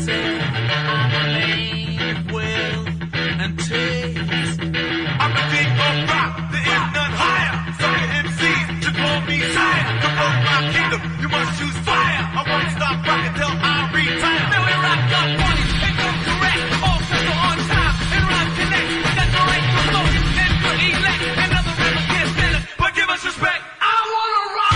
myself, I'm a man of wealth and taste. I'm a king of rock, there is none higher. Sucker MCs should call me sire. To roll my kingdom, you must choose fire. I won't stop rocking till I retire. Now we rock up funny and go correct, all crystal on time and rhyme connect. That's the right to flow and good elect. And other rappers can't stand it, but give us respect. I wanna rock.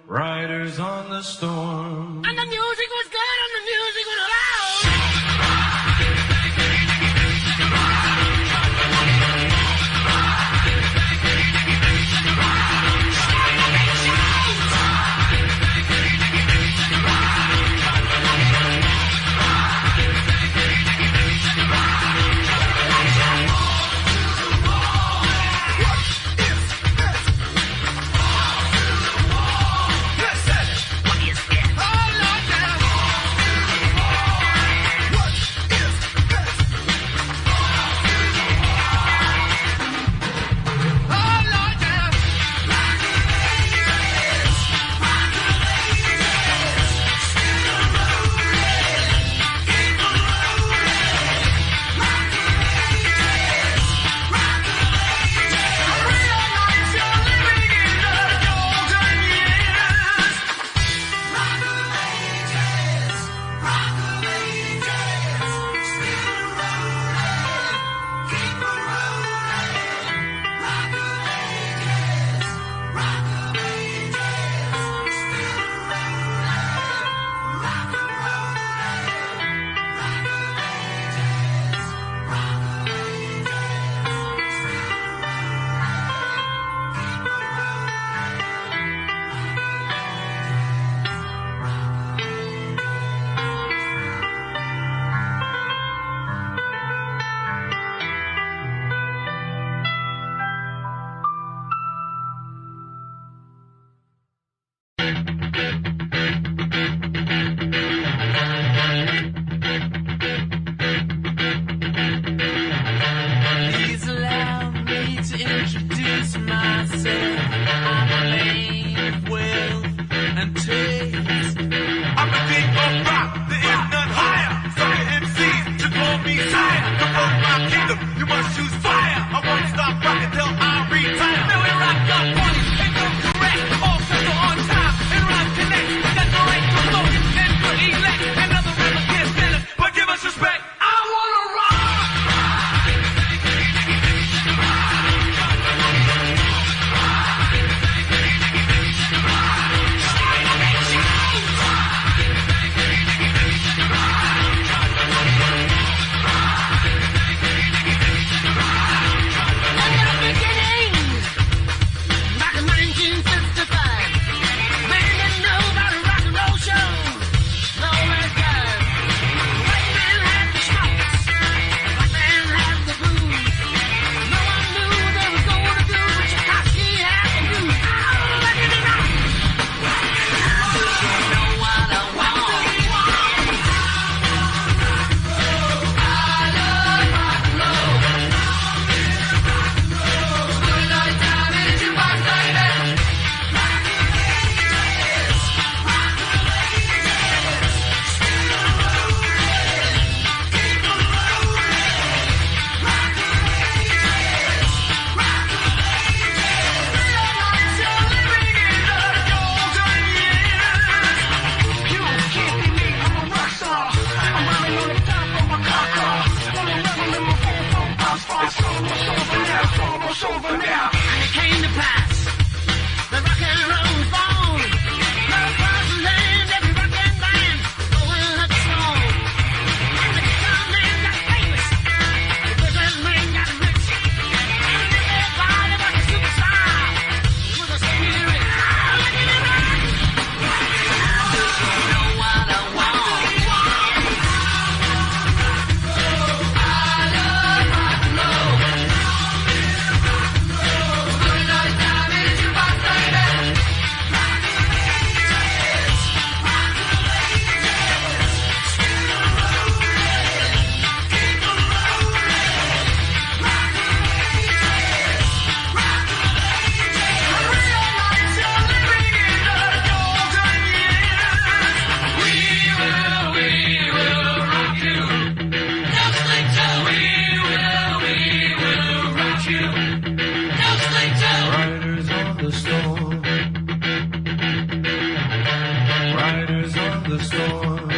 Riders on the storm. And the music was good and the music was loud. Listen, what is it? Oh, Lord, the storm.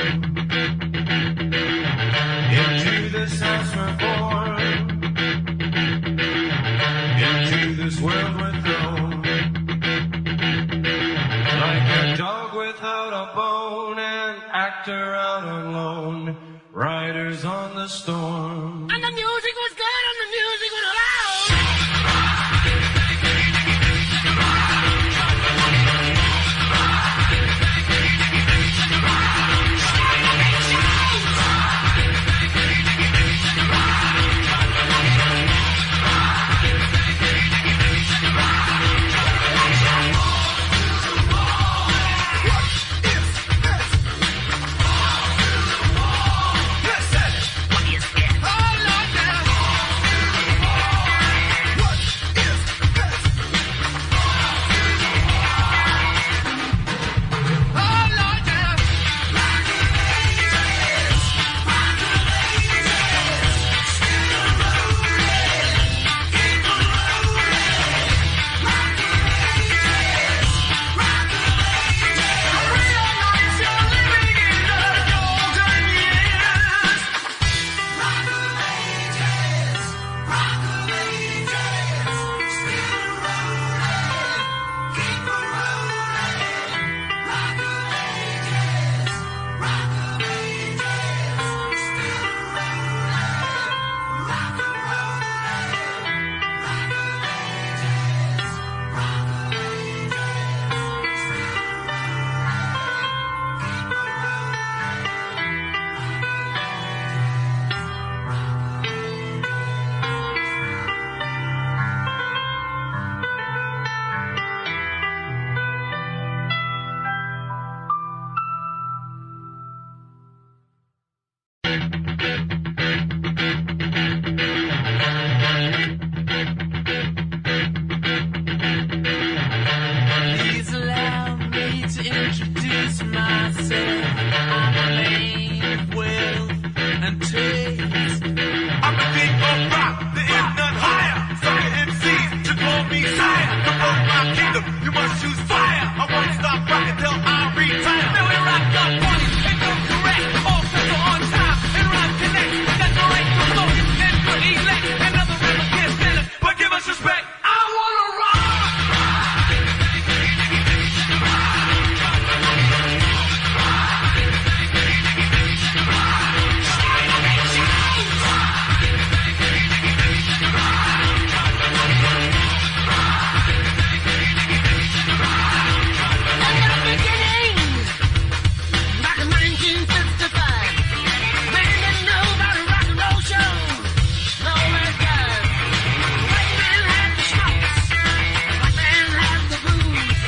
Into this house we're born. Into this world we're thrown. Like a dog without a bone, an actor out alone, riders on the storm. And the music was good and the music was loud. Please allow me to introduce myself. I'm a man of wealth and taste. I'm the king of rock, there is none higher. Sucker MCs to call me sire. To promote my kingdom, you must choose fire. I won't stop rocking till I retire. Then we rock the party and come correct. All central on time and rhyme connect. That's the right to flow and to elect. Another rebel can't stand it, but give us respect. I wanna rock. Back in 1955, man didn't know about a rock and roll show. No man's got it. White man had the schmucks, white man had the blues.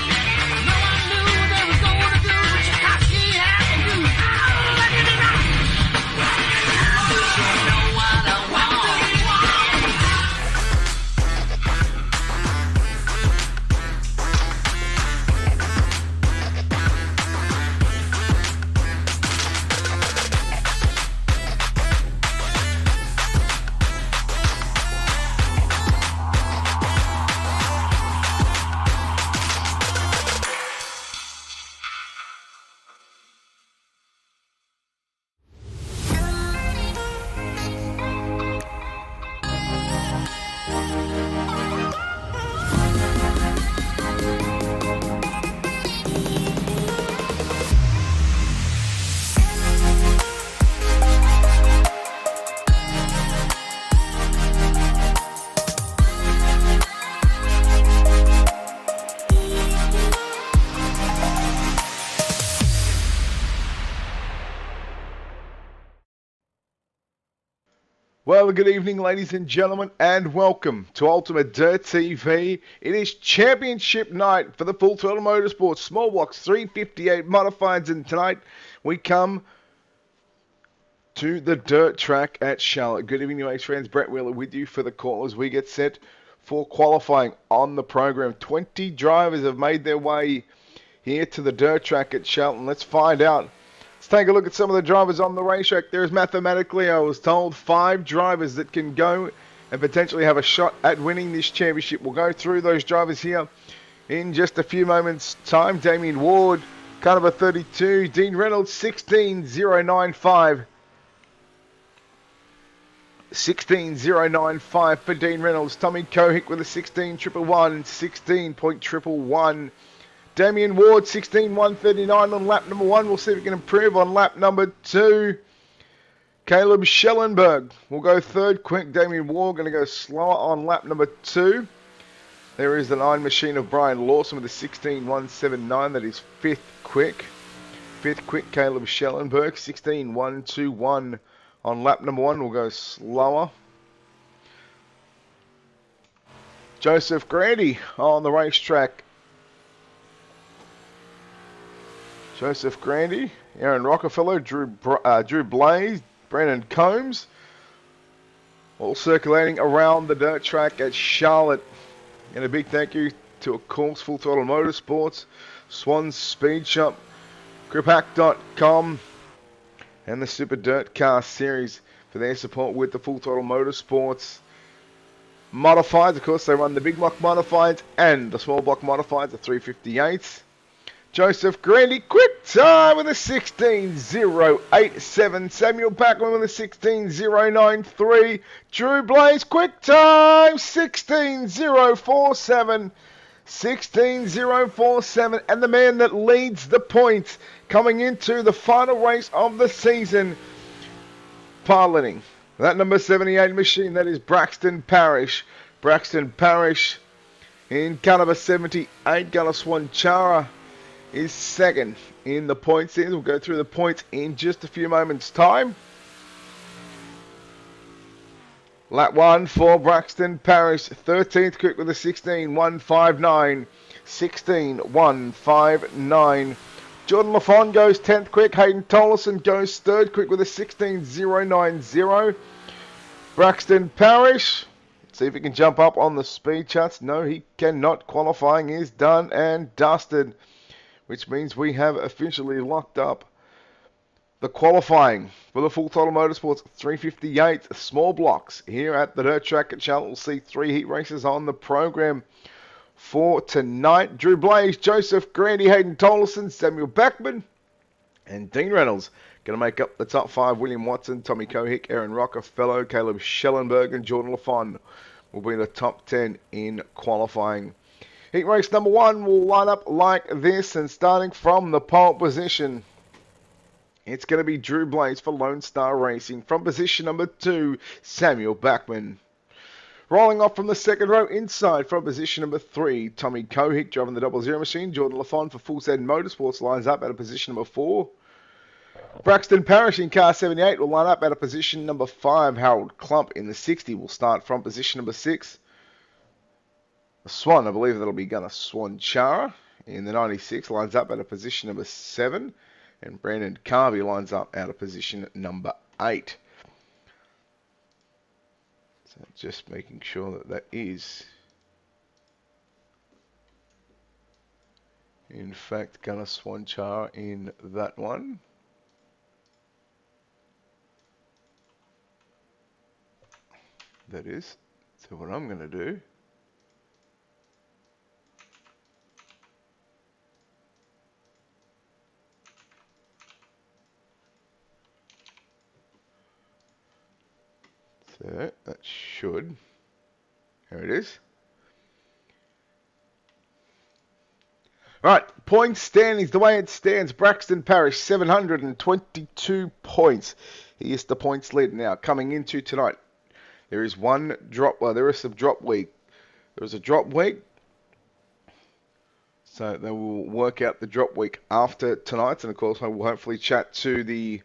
No one knew they was gonna do what Tchaikovsky had to do. Oh, let it rock. You know what I want. Well, good evening, ladies and gentlemen, and welcome to Ultimate Dirt TV. It is championship night for the Full Throttle Motorsports Small Blocks 358 Modifieds, and tonight we come to the dirt track at Charlotte. Good evening, race fans. Brett Wheeler with you for the call as we get set for qualifying on the program. 20 drivers have made their way here to the dirt track at Charlotte. Let's find out. Let's take a look at some of the drivers on the racetrack. There is mathematically, I was told, 5 drivers that can go and potentially have a shot at winning this championship. We'll go through those drivers here in just a few moments' time. Damien Ward Carnival 32, Dean Reynolds 16095. 16095 for Dean Reynolds. Tommy Kohick with a 16111, 16.111. Damien Ward 16139 on lap number 1. We'll see if we can improve on lap number 2. Caleb Schellenberg will go third quick. Damien Ward going to go slower on lap number 2. There is the 9 machine of Brian Lawson with a 16179. That is fifth quick. Fifth quick, Caleb Schellenberg, 16121 on lap number 1. We'll go slower. Joseph Grandy on the racetrack. Joseph Grandy, Aaron Rockefeller, Drew Blaze, Brandon Combs, all circulating around the dirt track at Charlotte. And a big thank you to, of course, Full Throttle Motorsports, Swan Speed Shop, griphack.com, and the Super Dirt Car Series for their support with the Full Throttle Motorsports modifieds. Of course, they run the big block modifieds and the small block modifieds, the 358s. Joseph Grandy, quick time with a 16087. Samuel Bachman with a 16093. Drew Blaze, quick time, 16047. 16047. And the man that leads the points coming into the final race of the season, piloting that number 78 machine, that is Braxton Parrish. Braxton Parrish in car number 78, Gunnar Swanchara, is second in the points. We'll go through the points in just a few moments' time. Lap 1 for Braxton Parrish, 13th quick with a 16159. 16159. Jordan LaFon goes 10th quick. Hayden Tolleson goes 3rd quick with a 16090. Braxton Parrish, see if he can jump up on the speed charts. No, he cannot. Qualifying is done and dusted, which means we have officially locked up the qualifying for the Full Throttle Motorsports 358 small blocks here at the dirt track at Charlotte. We'll see 3 heat races on the program for tonight. Drew Blaze, Joseph Grandy, Hayden Tolleson, Samuel Bachman, and Dean Reynolds going to make up the top 5. William Watson, Tommy Kohick, Aaron Rockefeller, Caleb Schellenberg, and Jordan LaFon will be the top 10 in qualifying. Heat race number 1 will line up like this, and starting from the pole position, it's going to be Drew Blaze for Lone Star Racing. From position number 2, Samuel Bachman. Rolling off from the second row inside from position number 3, Tommy Kohick driving the 00 machine. Jordan LaFon for Full Said Motorsports lines up at a position number 4. Braxton Parrish in car 78 will line up at a position number 5. Harold Klump in the 60 will start from position number 6. Swan, I believe that'll be Gunnar Swanchara in the 96, lines up at a position number 7. And Brandon Carvey lines up at a position number 8. So just making sure that that is, in fact, Gunnar Swanchara in that one. That is. So what I'm going to do, so that should, there it is. Alright, point standings, the way it stands, Braxton Parrish, 722 points. He is the points lead now. Coming into tonight, there is one drop, well, there is some drop week. There is a drop week, so they will work out the drop week after tonight, and of course I will hopefully chat to the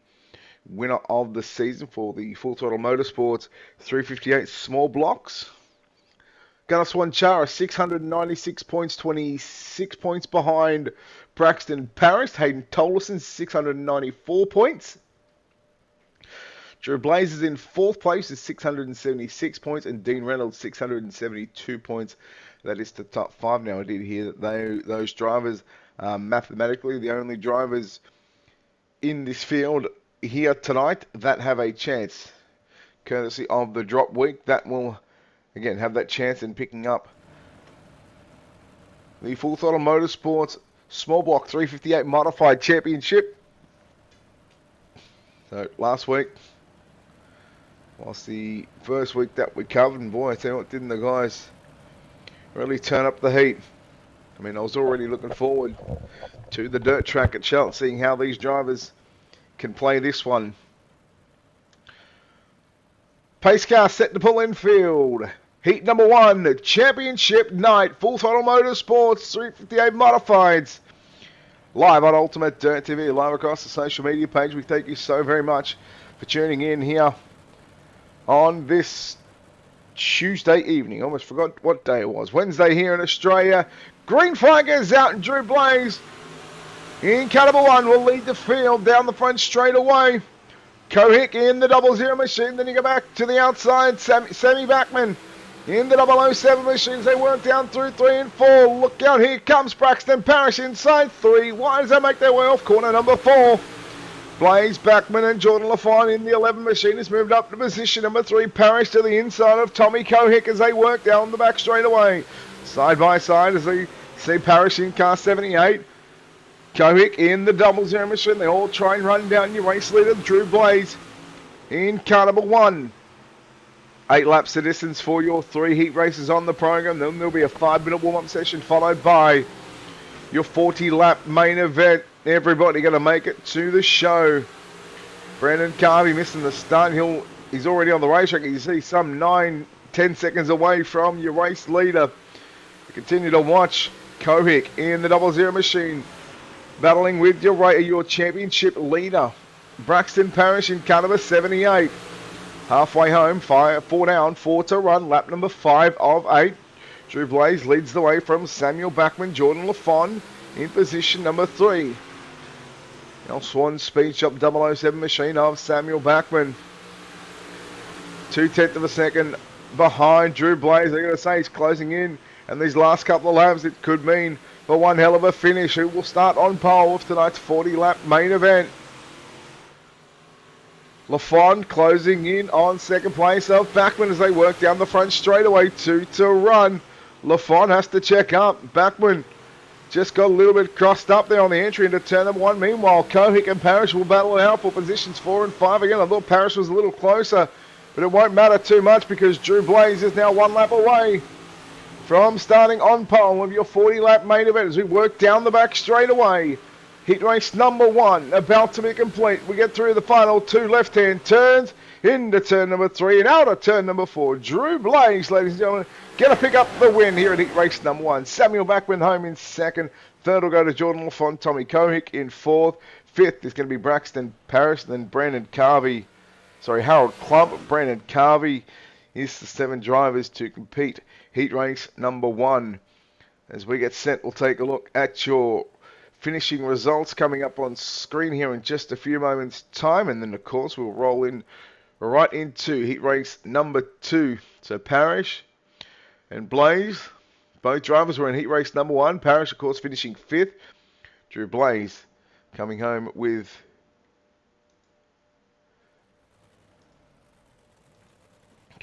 winner of the season for the Full Throttle Motorsports 358 small blocks. Gunnar Swanchara, 696 points, 26 points behind Braxton Parrish. Hayden Tolleson, 694 points. Drew Blaze is in 4th place with 676 points, and Dean Reynolds, 672 points. That is the top 5 now. I did hear that those drivers are mathematically the only drivers in this field here tonight that have a chance, courtesy of the drop week, that will again have that chance in picking up the Full Throttle Motorsports Small Block 358 Modified Championship. So last week, whilst the first week that we covered, and boy, I tell you what, didn't the guys really turn up the heat. I mean, I was already looking forward to the dirt track at Cheltenham, seeing how these drivers can play this one. Pace car set to pull infield. Heat number 1, championship night, Full Throttle Motorsports 358 Modifieds. Live on Ultimate Dirt TV, live across the social media page. We thank you so very much for tuning in here on this Tuesday evening. Almost forgot what day it was. Wednesday here in Australia. Green flag is out and Drew Blaze in car number 1 will lead the field down the front straight away. Kohick in the 00 machine. Then you go back to the outside. Sammy Backman in the 007 machines. They work down through 3 and 4. Look out, here comes Braxton Parrish inside 3. Why does they make their way off corner number 4? Blaze, Backman and Jordan Lafont in the 11 machine has moved up to position number 3. Parrish to the inside of Tommy Kohick as they work down the back straight away. Side by side as they see Parrish in car 78. Kohick in the 00 machine. They all try and run down your race leader, Drew Blaze, in car number 1. 8 laps to distance for your 3 heat races on the program. Then there'll be a 5-minute warm-up session followed by your 40-lap main event. Everybody going to make it to the show. Brandon Carvey missing the start. He's already on the racetrack. You see some 9-10 seconds away from your race leader. You continue to watch Kohick in the 00 machine, battling with your championship leader, Braxton Parrish in car number 78. Halfway home, 4 down, 4 to run, lap number 5 of 8. Drew Blaze leads the way from Samuel Backman, Jordan Lafont in position number 3. El Swan Speed Shop 007 machine of Samuel Backman. 2/10 of a second behind Drew Blaze. They're going to say he's closing in, and these last couple of laps it could mean for one hell of a finish. Who will start on pole of tonight's 40-lap main event? Lafont closing in on second place of Backman as they work down the front straightaway. 2 to run. Lafont has to check up. Backman just got a little bit crossed up there on the entry into turn number 1. Meanwhile, Kohick and Parrish will battle it out for positions 4 and 5 again. I thought Parrish was a little closer, but it won't matter too much because Drew Blaze is now 1 lap away from starting on pole of your 40-lap main event as we work down the back straight away. Heat race number 1 about to be complete. We get through the final 2 left-hand turns into turn number 3 and out of turn number 4. Drew Blaze, ladies and gentlemen, going to pick up the win here at heat race number 1. Samuel Backman home in 2nd. 3rd will go to Jordan Lafont, Tommy Kohick in 4th. 5th is going to be Braxton Parrish, then Harold Clump. Brandon Carvey is the 7 drivers to compete heat race number 1. As we get set, we'll take a look at your finishing results coming up on screen here in just a few moments' time. And then, of course, we'll roll in right into heat race number 2. So Parrish and Blaze, both drivers were in heat race number 1. Parrish, of course, finishing 5th. Drew Blaze coming home with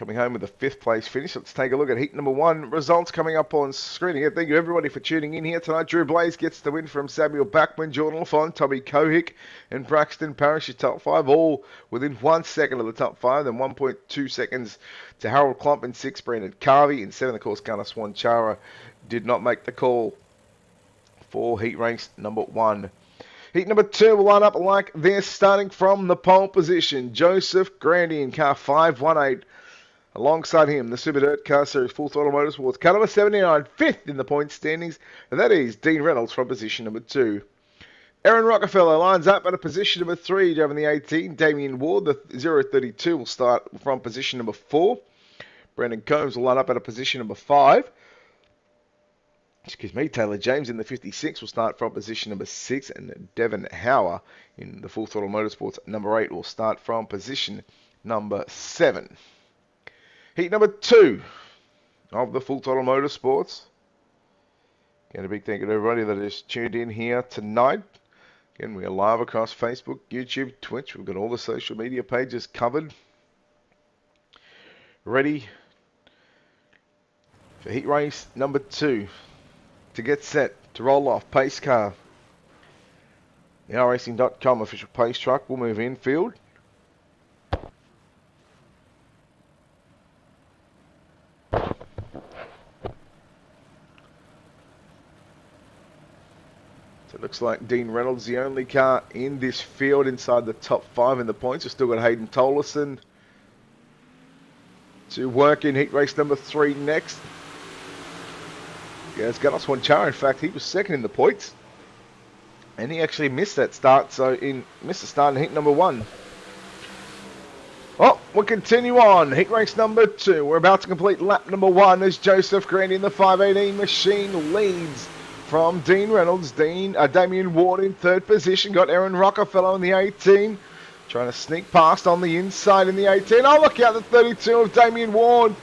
a 5th place finish. Let's take a look at heat number 1 results coming up on screen. Again, thank you everybody for tuning in here tonight. Drew Blaze gets the win from Samuel Backman, Jordan Lafont, Tommy Kohick and Braxton Parrish. Your top 5 all within 1 second of the top 5. Then 1.2 seconds to Harold Clump in 6th, Brandon Carvey in 7th. Of course, Gunnar Swanchara did not make the call for heat race number 1. Heat number 2 will line up like this, starting from the pole position. Joseph Grandy in car 518. Alongside him, the Super Dirt Car Series Full Throttle Motorsports, car number 79, 5th in the point standings, and that is Dean Reynolds from position number 2. Aaron Rockefeller lines up at a position number 3, driving the 18. Damien Ward, the 032, will start from position number 4. Brandon Combs will line up at a position number 5. Taylor James in the 56 will start from position number 6, and Devon Hauer in the Full Throttle Motorsports number 8 will start from position number 7. Heat number 2 of the Full Throttle Motorsports. Again, a big thank you to everybody that is tuned in here tonight. Again, we are live across Facebook, YouTube, Twitch. We've got all the social media pages covered. Ready for heat race number 2 to get set to roll off. Pace car. The iRacing.com official pace truck will move infield. So it looks like Dean Reynolds, the only car in this field inside the top 5 in the points. We've still got Hayden Tolleson to work in heat race number 3 next. Yeah, it's Ganos Wanchara. In fact, he was second in the points. And he actually missed that start, missed the start in heat number 1. Oh, we'll continue on. Heat race number 2. We're about to complete lap number 1 as Joseph Green in the 518 machine leads from Dean Reynolds. Damien Ward in 3rd position. Got Aaron Rockefeller in the 18. Trying to sneak past on the inside in the 18. Oh, look out, the 32 of Damien Ward.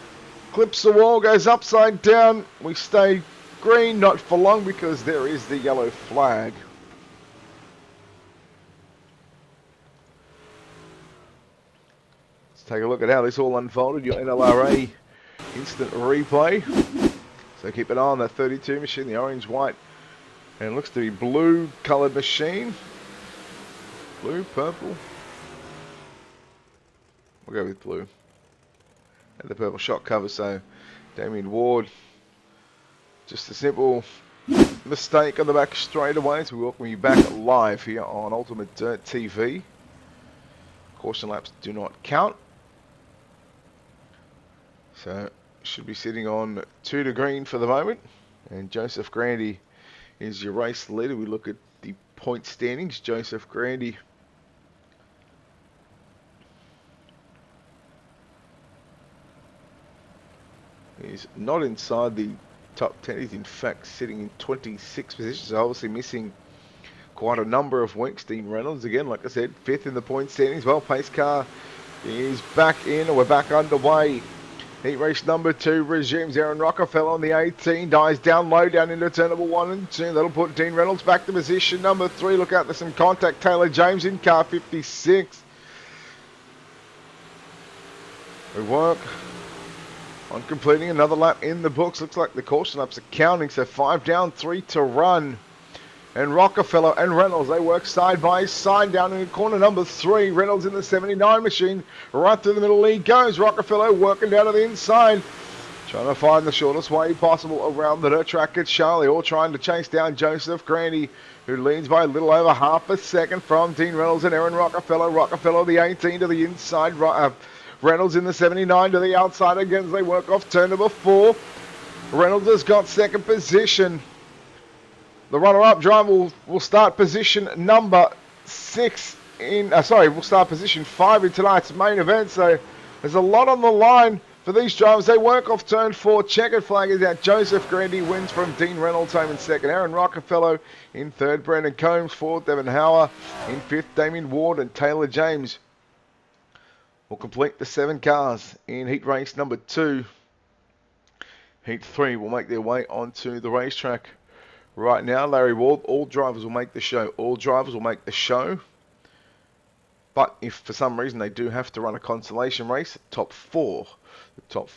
Clips the wall, goes upside down. We stay green, not for long because there is the yellow flag. Let's take a look at how this all unfolded. Your NLRA instant replay. So keep an eye on that 32 machine, the orange, white, and it looks to be blue coloured machine. Blue, purple. We'll go with blue. And the purple shock cover, so Damien Ward. Just a simple mistake on the back straight away. So we welcome you back live here on Ultimate Dirt TV. Caution laps do not count. So should be sitting on 2 to green for the moment. And Joseph Grandy is your race leader. We look at the point standings. Joseph Grandy is not inside the top 10. He's in fact sitting in 26th position. So obviously missing quite a number of weeks. Dean Reynolds, again, like I said, 5th in the point standings. Well, pace car is back in, or we're back underway. Heat race number 2 resumes. Aaron Rockefeller on the 18 dies down low, down into turn number 1 and 2. That'll put Dean Reynolds back to position number 3. Look out, there's some contact. Taylor James in car 56. We work on completing another lap in the books. Looks like the caution laps are counting, so 5 down, 3 to run. And Rockefeller and Reynolds, they work side by side down in corner number 3. Reynolds in the 79 machine. Right through the middle he goes. Rockefeller working down to the inside. Trying to find the shortest way possible around the dirt track at Charlie. All trying to chase down Joseph Grandy, who leads by a little over half a second from Dean Reynolds and Aaron Rockefeller. Rockefeller the 18 to the inside. Reynolds in the 79 to the outside again as they work off turn number 4. Reynolds has got second position. The runner-up driver will start position number 6 in, we'll start position 5 in tonight's main event. So there's a lot on the line for these drivers. They work off turn 4. Checkered flag is out. Joseph Grandy wins from Dean Reynolds home in 2nd. Aaron Rockefeller in 3rd. Brandon Combs 4th. Devin Hauer in 5th. Damien Ward and Taylor James will complete the 7 cars in heat race number 2. Heat 3 will make their way onto the racetrack. Right now, Larry Ward, all drivers will make the show. All drivers will make the show. But if for some reason they do have to run a consolation race, the top 4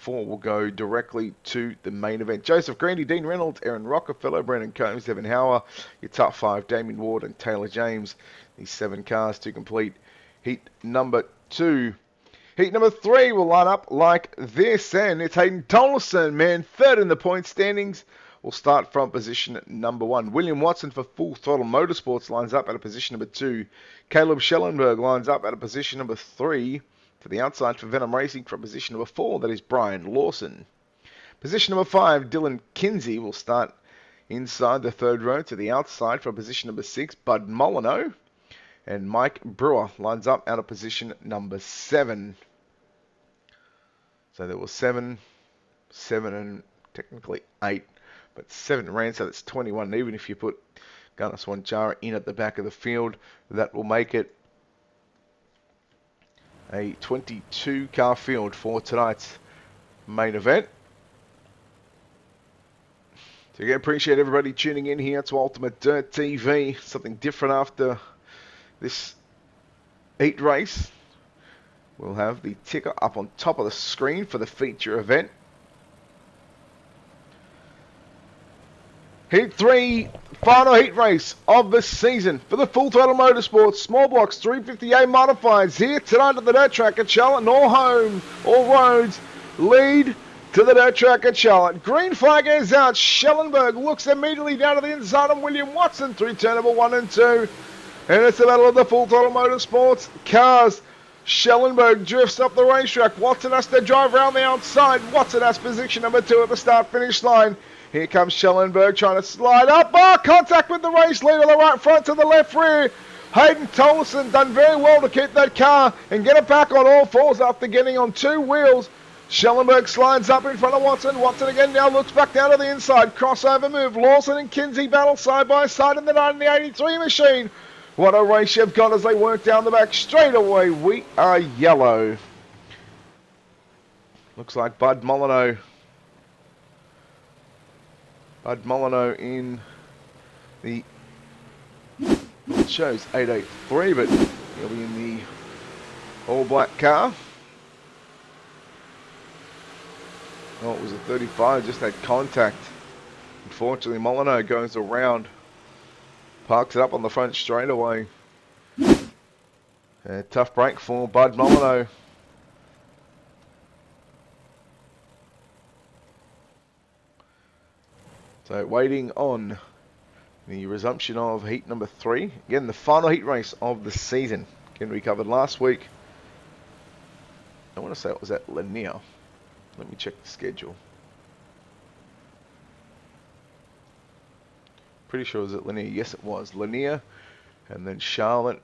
will go directly to the main event. Joseph Grandy, Dean Reynolds, Aaron Rockefeller, Brandon Combs, Devin Hauer, your top 5, Damien Ward and Taylor James. These 7 cars to complete heat number 2. Heat number 3 will line up like this, and it's Hayden Tolleson, man, 3rd in the point standings. We'll start from position number 1. William Watson for Full Throttle Motorsports lines up at a position number 2. Caleb Schellenberg lines up at a position number 3. To the outside for Venom Racing from position number 4, that is Brian Lawson. Position number 5, Dylan Kinsey will start inside the 3rd row. To the outside from position number 6, Bud Molyneux. And Mike Brewer lines up out of position number 7. So there was 7, and technically 8. But 7 ran, so that's 21. Even if you put Ganos Wanchara in at the back of the field, that will make it a 22 car field for tonight's main event. So again, appreciate everybody tuning in here to Ultimate Dirt TV. Something different after this heat race. We'll have the ticker up on top of the screen for the feature event. Heat 3, final heat race of the season for the Full Throttle Motorsports Small Blocks 358 Modifieds here tonight at the dirt track at Charlotte. And all roads lead to the dirt track at Charlotte. Green flag is out. Schellenberg looks immediately down to the inside of William Watson through turn number 1 and 2. And it's the battle of the Full Throttle Motorsports cars. Schellenberg drifts up the racetrack. Watson has to drive around the outside. Watson has position number 2 at the start-finish line. Here comes Schellenberg trying to slide up. Oh, contact with the race lead on the right front to the left rear. Hayden Tolleson done very well to keep that car and get it back on all fours after getting on 2 wheels. Schellenberg slides up in front of Watson. Watson again now looks back down to the inside. Crossover move. Lawson and Kinsey battle side by side in the 1983 machine. What a race you've got as they work down the back. Straight away, we are yellow. Looks like Bud Molyneux. Bud Molyneux in the, it shows 883, but he'll be in the all-black car. Oh, it was a 35, just had contact. Unfortunately, Molyneux goes around, parks it up on the front straightaway. Tough break for Bud Molyneux. So waiting on the resumption of heat number 3. Again, the final heat race of the season. Again, we covered last week. I want to say it was at Lanier. Let me check the schedule. Pretty sure it was at Lanier. Yes, it was. Lanier and then Charlotte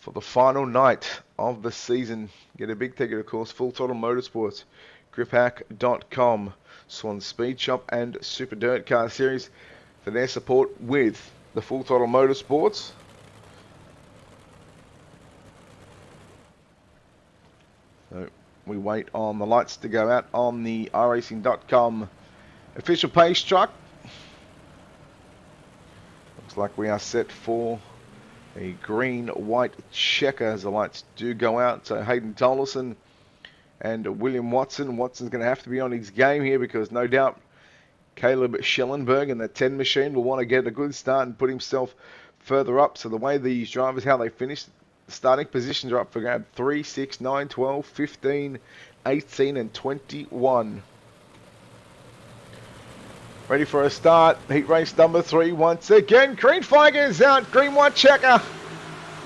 for the final night of the season. Get a big ticket, of course. Full Throttle Motorsports. griphack.com. Swan Speed Shop and Super Dirt Car Series for their support with the Full Throttle Motorsports. So we wait on the lights to go out on the iRacing.com official page truck. Looks like we are set for a green-white checker as the lights do go out. So Hayden Tolleson and William Watson. Watson's going to have to be on his game here because no doubt Caleb Schellenberg in the 10 machine will want to get a good start and put himself further up. So the way these drivers, how they finish, the starting positions are up for grab 3, 6, 9, 12, 15, 18 and 21. Ready for a start. Heat race number 3 once again. Green flag is out. Green-white checker.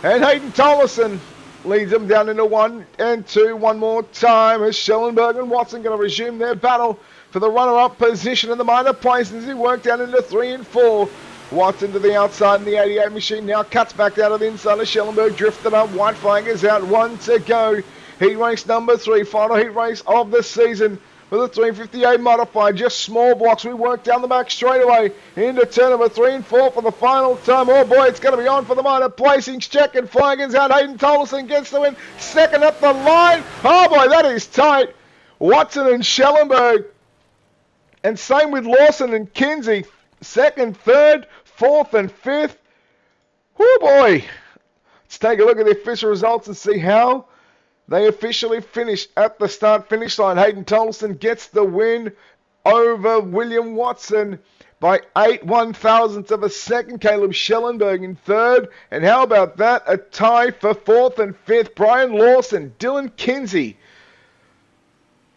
And Hayden Tolleson leads them down into 1 and 2 one more time as Schellenberg and Watson going to resume their battle for the runner-up position in the minor places as he work down into 3 and 4. Watson to the outside in the 88 machine now cuts back down to the inside of Schellenberg, drifted up. White flag is out. 1 to go. Heat race number 3, final heat race of the season. For the 358 modified, just small blocks. We work down the back straight away into turn number 3 and 4 for the final time. Oh boy, it's going to be on for the minor placings. Check and flagging's out. Hayden Tolleson gets the win. Second up the line. Oh boy, that is tight. Watson and Schellenberg. And same with Lawson and Kinsey. Second, third, fourth and fifth. Oh boy. Let's take a look at the official results and see how they officially finish at the start-finish line. Hayden Tolleson gets the win over William Watson by 8 1/1000ths of a second. Caleb Schellenberg in third. And how about that? A tie for fourth and fifth. Brian Lawson, Dylan Kinsey.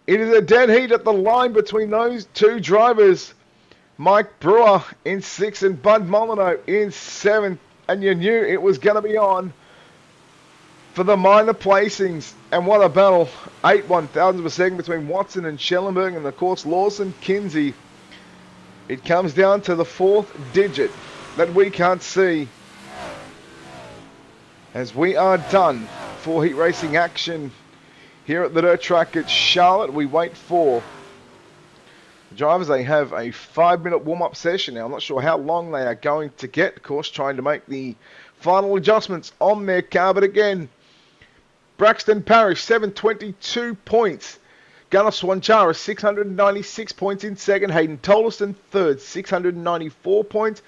It is a dead heat at the line between those two drivers. Mike Brewer in 6th and Bud Molyneux in 7th. And you knew it was going to be on for the minor placings. And what a battle. 8 1/1000ths of a second between Watson and Schellenberg and of course Lawson, Kinsey. It comes down to the 4th digit that we can't see as we are done for heat racing action here at the dirt track at Charlotte. We wait for the drivers. They have a 5-minute warm-up session now. I'm not sure how long they are going to get, of course, trying to make the final adjustments on their car. But again, Braxton Parrish, 722 points. Gunnar Swanchara, 696 points in second. Hayden Tolleson, third, 694 points.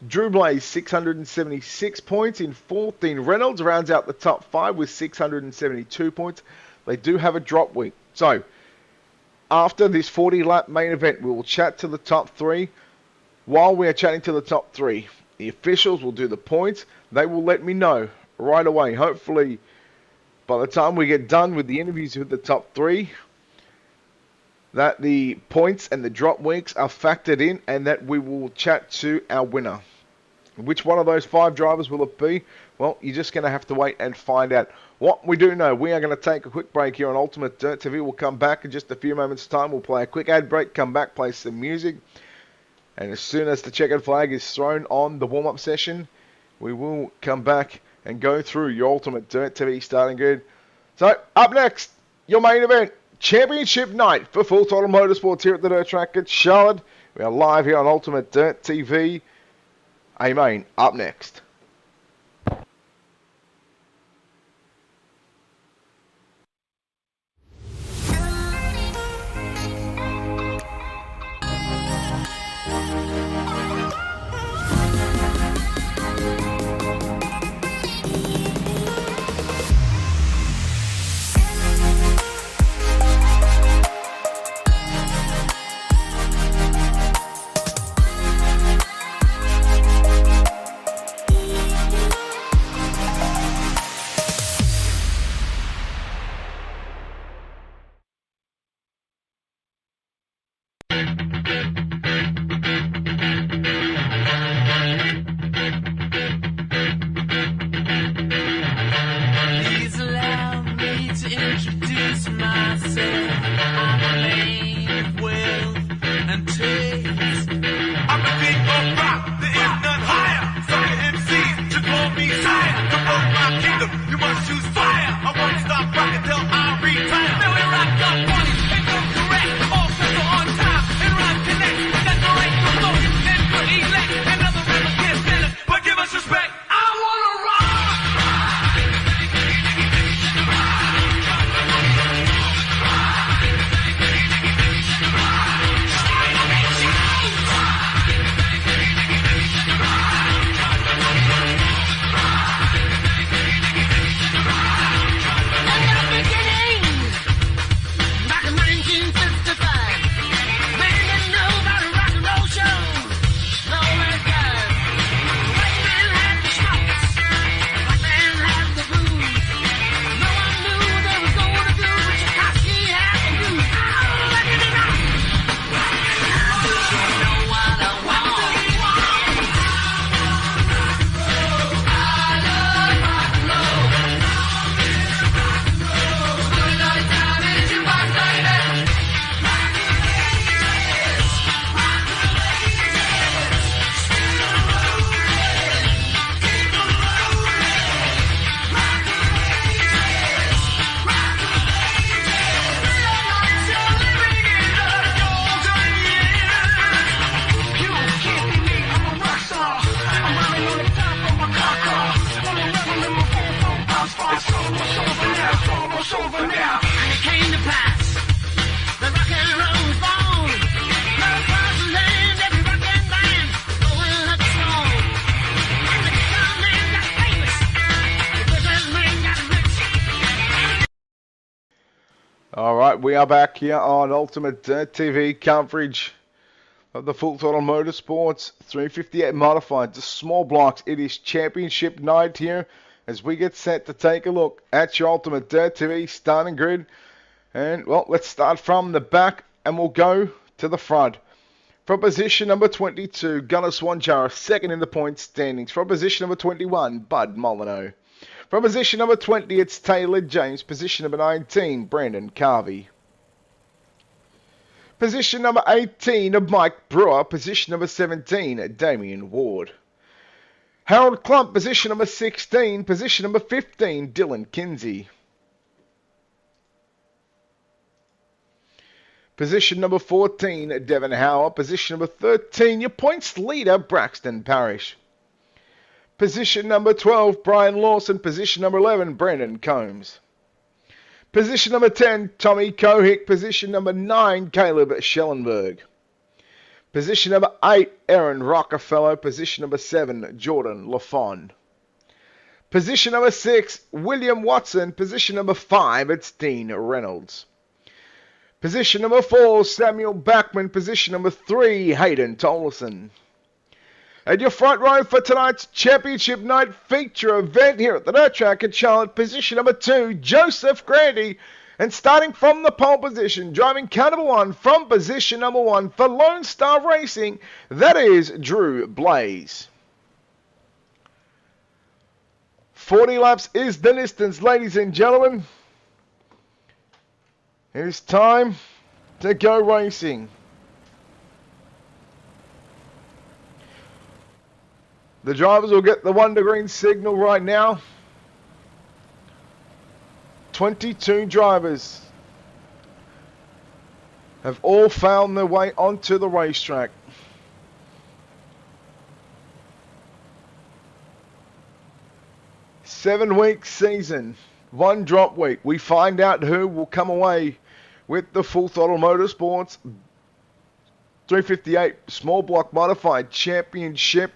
Drew Blaze, 676 points in fourth. Dean Reynolds rounds out the top 5 with 672 points. They do have a drop week. So, after this 40-lap main event, we will chat to the top three. While we are chatting to the top three, the officials will do the points. They will let me know right away. Hopefully, by the time we get done with the interviews with the top three, that the points and the drop weeks are factored in and that we will chat to our winner. Which one of those 5 drivers will it be? Well, you're just going to have to wait and find out. What we do know, we are going to take a quick break here on Ultimate Dirt TV. We'll come back in just a few moments' time. We'll play a quick ad break, come back, play some music. And as soon as the checkered flag is thrown on the warm-up session, we will come back and go through your Ultimate Dirt TV starting grid. So, up next, your main event. Championship night for Full Throttle Motorsports here at the Dirt Track at Charlotte. We are live here on Ultimate Dirt TV. A-Main up next. Please allow me to introduce myself. I'm a man of wealth and taste. I'm the king of rock, there is none higher. Sucker MCs to call me sire. To roll my kingdom, you must choose fire. I won't stop rocking till I retire. Now we rock up bodies and go correct. All sets are on time and rhyme connect. That's the right promotion and good elect. And other rappers can't stand us, but give us respect. I wanna rock. Back in 1955, man didn't know about a rock and roll show. No red guys. White man had the schmucks. White man had the blues. No one knew they was going to do what Tchaikovsky had to do. Oh, look at it now. You know what I want. And it came to pass. The rock and roll was born. Love across the land, every rock and band going up strong. And the guitar man got famous. The business man got rich. Alright, we are back here on Ultimate Dirt TV coverage of the Full Throttle Motorsports 358 Modified. Just small blocks. It is championship night here as we get set to take a look at your Ultimate Dirt TV starting grid. And, well, let's start from the back and we'll go to the front. From position number 22, Gunnar Swanjara, second in the point standings. From position number 21, Bud Molyneux. From position number 20, it's Taylor James. Position number 19, Brandon Carvey. Position number 18 of Mike Brewer. Position number 17, Damien Ward. Harold Klump, position number 16. Position number 15, Dylan Kinsey. Position number 14, Devon Howard. Position number 13, your points leader, Braxton Parrish. Position number 12, Brian Lawson. Position number 11, Brandon Combs. Position number 10, Tommy Kohick. Position number 9, Caleb Schellenberg. Position number 8, Aaron Rockefeller. Position number 7, Jordan Lafon. Position number 6, William Watson. Position number 5, it's Dean Reynolds. Position number 4, Samuel Backman. Position number 3, Hayden Tolleson. And your front row for tonight's Championship Night feature event here at the Dirt Track at Charlotte. Position number 2, Joseph Grandy. And starting from the pole position, driving car number 1 from position number 1 for Lone Star Racing, that is Drew Blaze. 40 laps is the distance, ladies and gentlemen. It is time to go racing. The drivers will get the 1 to green signal right now. 22 drivers have all found their way onto the racetrack. Seven-week season, 1 drop week. We find out who will come away with the Full Throttle Motorsports 358 Small Block Modified Championship.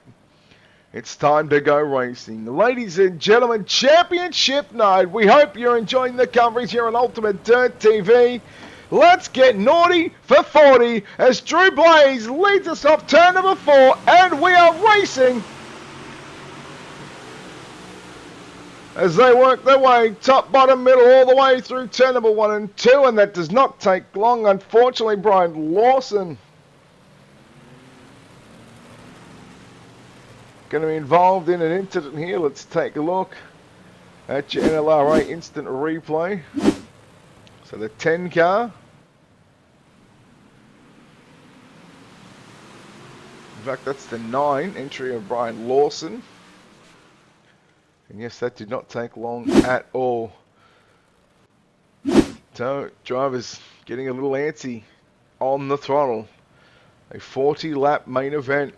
It's time to go racing. Ladies and gentlemen, Championship Night. We hope you're enjoying the coverage here on Ultimate Dirt TV. Let's get naughty for 40 as Drew Blaze leads us off turn number 4, and we are racing as they work their way top, bottom, middle, all the way through turn number 1 and 2, and that does not take long. Unfortunately, Brian Lawson going to be involved in an incident here. Let's take a look at your NLRA instant replay. So the 10 car. In fact, that's the 9 entry of Brian Lawson. And yes, that did not take long at all. So, drivers getting a little antsy on the throttle. A 40-lap main event.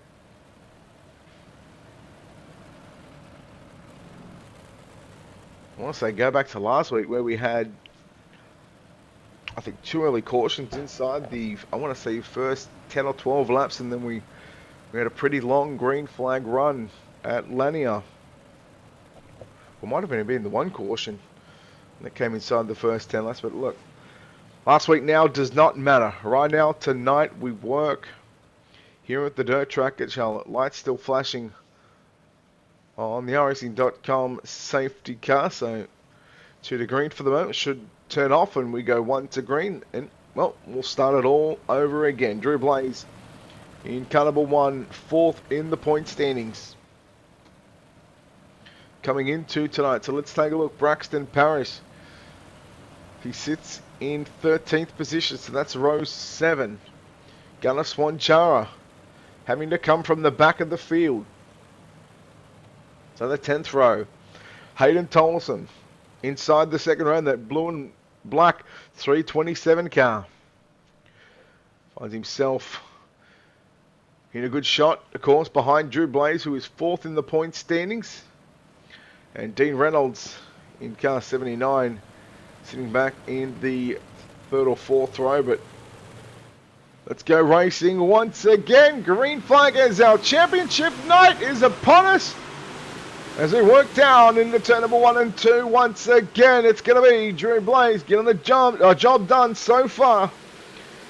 I want to say go back to last week where we had, I think, 2 early cautions inside the, I want to say, first 10 or 12 laps, and then we had a pretty long green flag run at Lanier. Well, might have been the 1 caution that came inside the first 10 laps, but look, last week now does not matter. Right now, tonight, we work here at the Dirt Track at Charlotte. Lights still flashing on the iRacing.com safety car, so 2 to green for the moment. Should turn off and we go 1 to green, and well, we'll start it all over again. Drew Blaze in car number 1, 4th in the point standings coming into tonight. So let's take a look. Braxton Parrish, he sits in 13th position, so that's row 7. Gunnar Swanchara having to come from the back of the field. So the 10th row. Hayden Tolleson inside the 2nd row in that blue and black 327 car. Finds himself in a good shot, of course, behind Drew Blaze, who is 4th in the point standings. And Dean Reynolds in car 79 sitting back in the 3rd or 4th row. But let's go racing once again. Green flag as our championship night is upon us. As we work down into turn number 1 and 2, once again, it's going to be Drew Blaze getting the job done so far.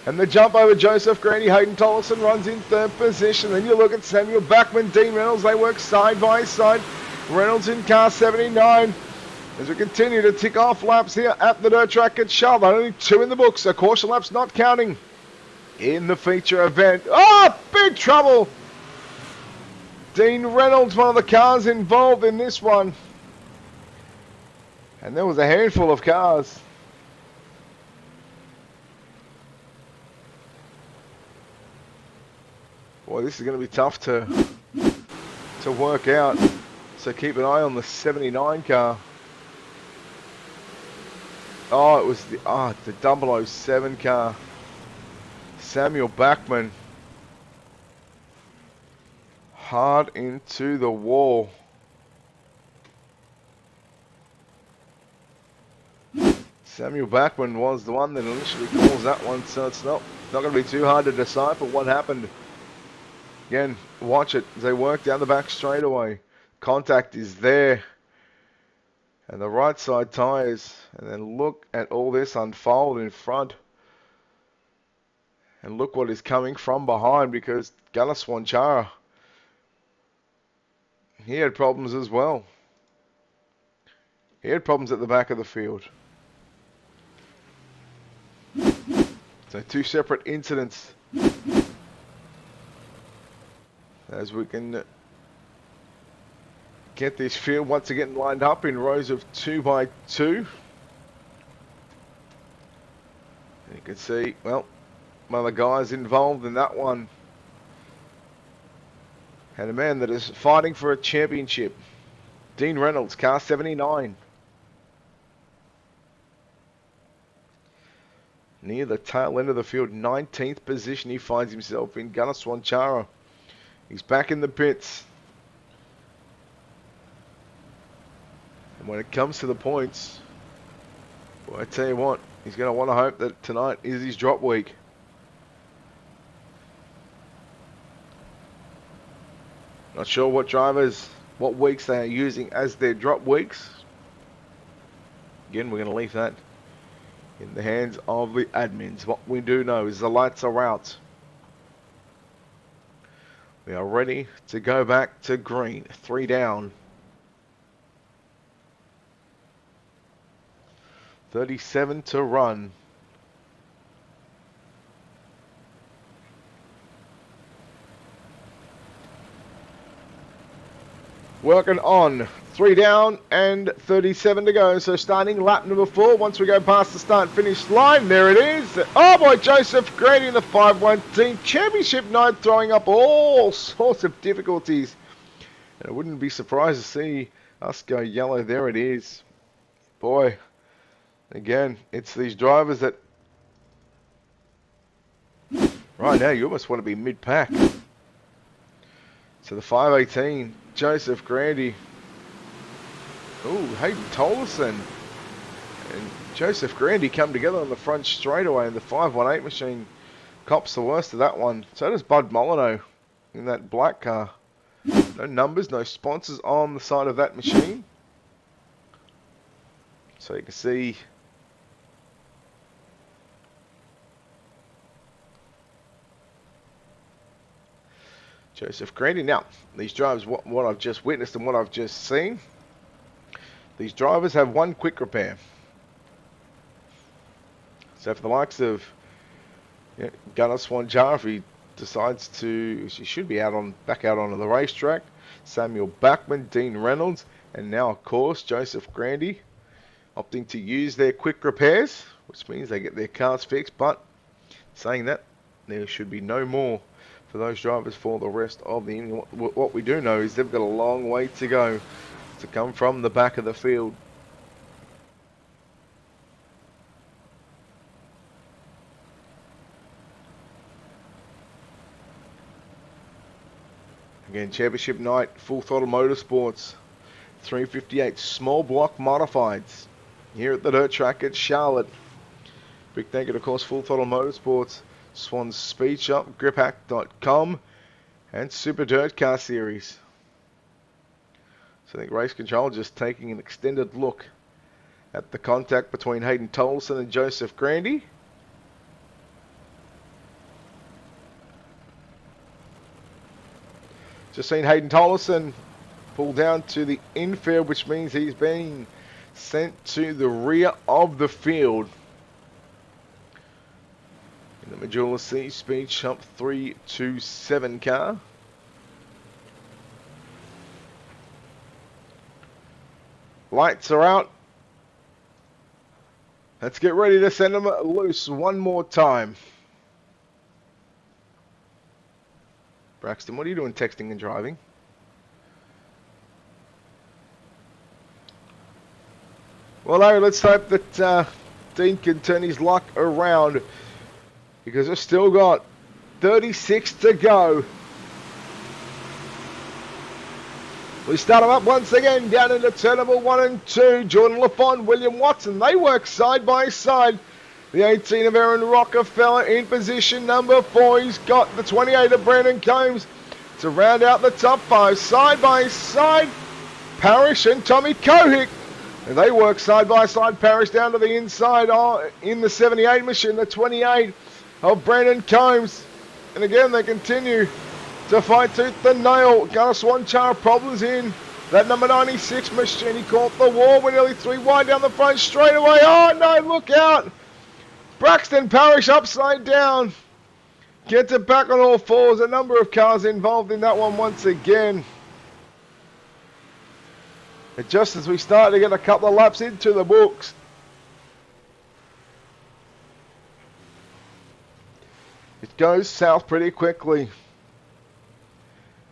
And the jump over Joseph Grandy. Hayden Tolleson runs in 3rd position. Then you look at Samuel Backman, Dean Reynolds. They work side by side. Reynolds in car 79. As we continue to tick off laps here at the Dirt Track at Charlotte. Only 2 in the books, so caution laps not counting in the feature event. Oh, big trouble! Dean Reynolds, one of the cars involved in this one. And there was a handful of cars. Boy, this is going to be tough to work out. So keep an eye on the 79 car. Oh, it was the 007 car. Samuel Backman. Hard into the wall. Samuel Backman was the one that initially calls that one, so it's not going to be too hard to decipher what happened. Again, watch it as they work down the back straightaway. Contact is there. And the right side tyres. And then look at all this unfold in front And look what is coming from behind, because Gunnar Swanchara, he had problems as well. He had problems at the back of the field. So 2 separate incidents. As we can get this field once again lined up in rows of 2 by 2. And you can see, well, one of the guys involved in that one and a man that is fighting for a championship. Dean Reynolds, car 79. Near the tail end of the field, 19th position he finds himself in. Gunnar Swanchara. He's back in the pits. And when it comes to the points, well, I tell you what, he's going to want to hope that tonight is his drop week. Not sure what drivers, what weeks they are using as their drop weeks. Again, we're going to leave that in the hands of the admins. What we do know is the lights are out. We are ready to go back to green. 3 down. 37 to run. Working on 3 down and 37 to go. So starting lap number 4. Once we go past the start-finish line, there it is. Oh boy, Joseph Grady in the 5-1 team championship night, throwing up all sorts of difficulties. And I wouldn't be surprised to see us go yellow. There it is. Boy, again, it's these drivers that right now you almost want to be mid-pack. So the 518, Joseph Grandy. Ooh, Hayden Tolleson and Joseph Grandy come together on the front straightaway, and the 518 machine cops the worst of that one. So does Bud Molyneux in that black car. No numbers, no sponsors on the side of that machine. So you can see Joseph Grandy. Now, these drivers, what I've just witnessed and what I've just seen, these drivers have 1 quick repair. So for the likes of Gunnar Swanchara, if he decides to, he should be back out onto the racetrack. Samuel Backman, Dean Reynolds, and now of course Joseph Grandy opting to use their quick repairs, which means they get their cars fixed. But saying that, there should be no more for those drivers for the rest of the evening. What we do know is they've got a long way to go to come from the back of the field. Again, championship night, Full Throttle Motorsports, 358 small block modifieds here at the dirt track at Charlotte. Big thank you to, of course, Full Throttle Motorsports, Swan's Speed Shop, griphack.com, and Super Dirt Car Series. So I think Race Control just taking an extended look at the contact between Hayden Tolleson and Joseph Grandy. Just seen Hayden Tolleson pull down to the infield, which means he's being sent to the rear of the field. In the Majula C Speed Shop 327 car. Lights are out. Let's get ready to send them loose one more time. Braxton, what are you doing texting and driving? Well, Larry, let's hope that Dean can turn his luck around, because we've still got 36 to go. We start them up once again down into turn number 1 and 2. Jordan Lafont, William Watson, they work side by side. The 18 of Aaron Rockefeller in position number 4. He's got the 28 of Brandon Combs to round out the top 5. Side by side, Parrish and Tommy Kohick. And they work side by side. Parrish down to the inside in the 78 machine. The 28 of Brandon Combs. And again, they continue to fight tooth and nail. Gunnar Swanchar problems in that number 96 machine. He caught the wall. We're nearly 3 wide down the front straight away. Oh no, look out. Braxton Parrish upside down. Gets it back on all fours. A number of cars involved in that one once again. And just as we start to get a couple of laps into the books, it goes south pretty quickly.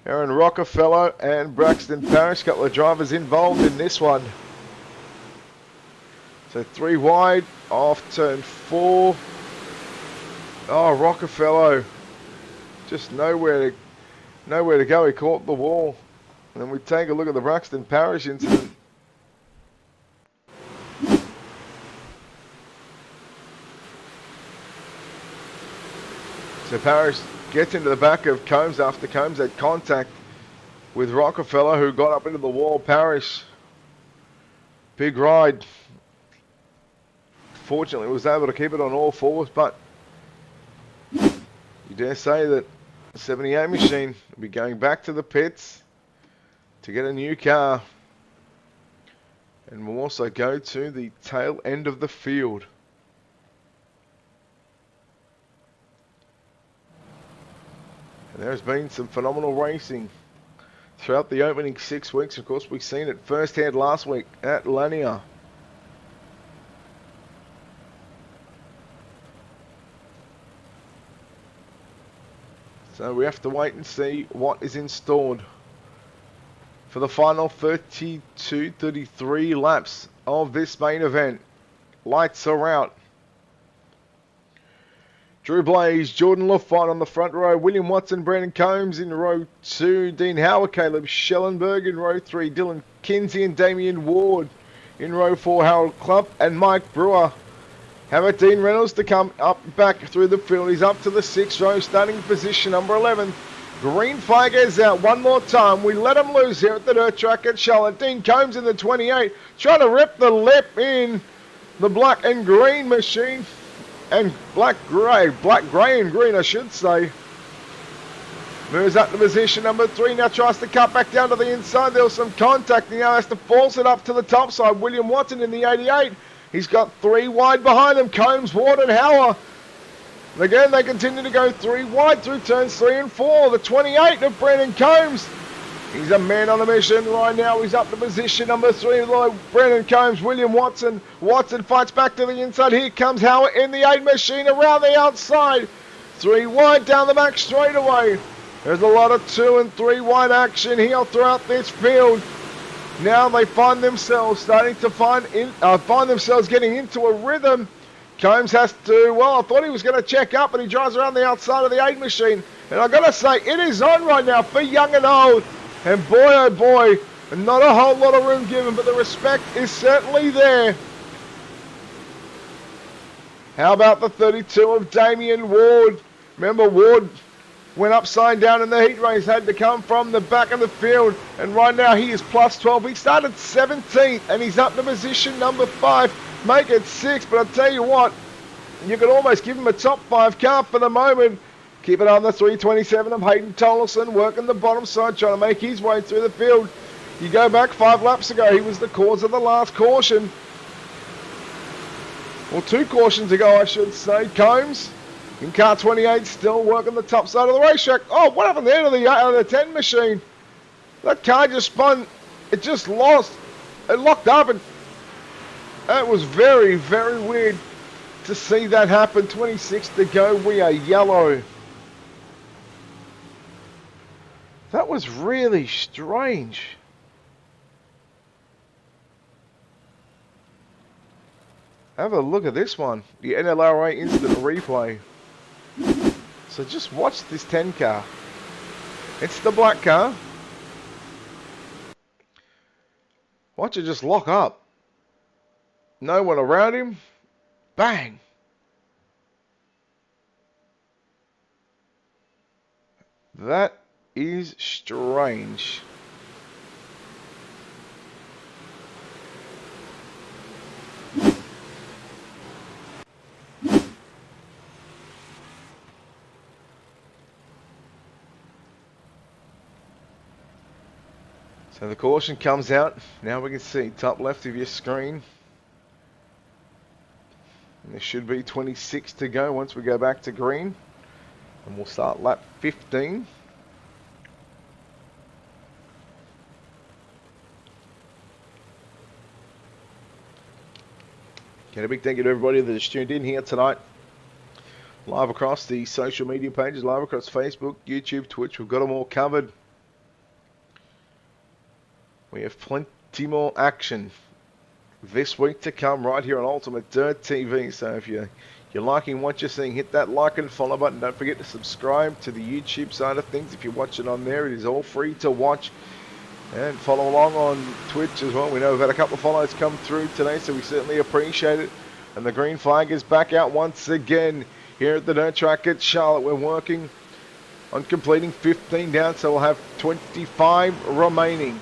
Aaron Rockefeller and Braxton Parrish, couple of drivers involved in this one. So 3 wide off turn 4. Oh, Rockefeller, just nowhere to go. He caught the wall. And then we take a look at the Braxton Parrish incident. So Parrish gets into the back of Combs after Combs had contact with Rockefeller, who got up into the wall. Parrish, big ride. Fortunately, was able to keep it on all fours, but you dare say that the 78 machine will be going back to the pits to get a new car. And we'll also go to the tail end of the field. And there's been some phenomenal racing throughout the opening 6 weeks. Of course, we've seen it firsthand last week at Lanier. So we have to wait and see what is installed for the final 33 laps of this main event. Lights are out. Drew Blaze, Jordan Lafont on the front row, William Watson, Brandon Combs in row 2, Dean Howard, Caleb Schellenberg in row 3, Dylan Kinsey and Damien Ward in row 4, Harold Klump and Mike Brewer. Have it Dean Reynolds to come up back through the field. He's up to the 6th row, starting position number 11. Green flag is out one more time. We let him loose here at the dirt track at Charlotte. Dean Combs in the 28, trying to rip the lip in the black and green machine. And black, grey and green, I should say. Moves up to position number 3, now tries to cut back down to the inside. There was some contact, he now has to force it up to the top side. William Watson in the 88. He's got 3 wide behind him, Combs, Ward and Hauer. Again, they continue to go 3 wide through turns 3 and 4. The 28 of Brandon Combs. He's a man on a mission right now. He's up to position number 3. Brandon Combs, William Watson. Watson fights back to the inside. Here comes Howard in the 8 machine around the outside. 3 wide down the back straightaway. There's a lot of 2 and 3 wide action here throughout this field. Now they find themselves starting to find themselves getting into a rhythm. Combs has to, well, I thought he was going to check up, but he drives around the outside of the 8 machine. And I've got to say, it is on right now for young and old. And boy, oh boy, not a whole lot of room given, but the respect is certainly there. How about the 32 of Damien Ward? Remember, Ward went upside down in the heat race, had to come from the back of the field, and right now he is plus 12. He started 17th, and he's up to position number 5. Make it 6, but I'll tell you what, you could almost give him a top 5 car for the moment. Keep it on the 327 of Hayden Tolleson, working the bottom side, trying to make his way through the field. You go back 5 laps ago, he was the cause of the last caution. Well, 2 cautions ago, I should say. Combs in car 28, still working the top side of the racetrack. Oh, what happened there to the 10 machine? That car just spun. It just lost. It locked up, and that was very, very weird to see that happen. 26 to go. We are yellow. That was really strange. Have a look at this one. The NLRA instant replay. So just watch this 10 car. It's the black car. Watch it just lock up. No one around him. Bang. That is strange. So the caution comes out. Now we can see top left of your screen. And there should be 26 to go once we go back to green. And we'll start lap 15. Again, a big thank you to everybody that has tuned in here tonight. Live across the social media pages, live across Facebook, YouTube, Twitch. We've got them all covered. We have plenty more action this week to come right here on Ultimate Dirt TV. So if you're liking what you're seeing, hit that like and follow button. Don't forget to subscribe to the YouTube side of things. If you're watching on there, it is all free to watch. And follow along on Twitch as well. We know we've had a couple of follows come through today, so we certainly appreciate it. And the green flag is back out once again here at the dirt track at Charlotte. We're working on completing 15 down, so we'll have 25 remaining.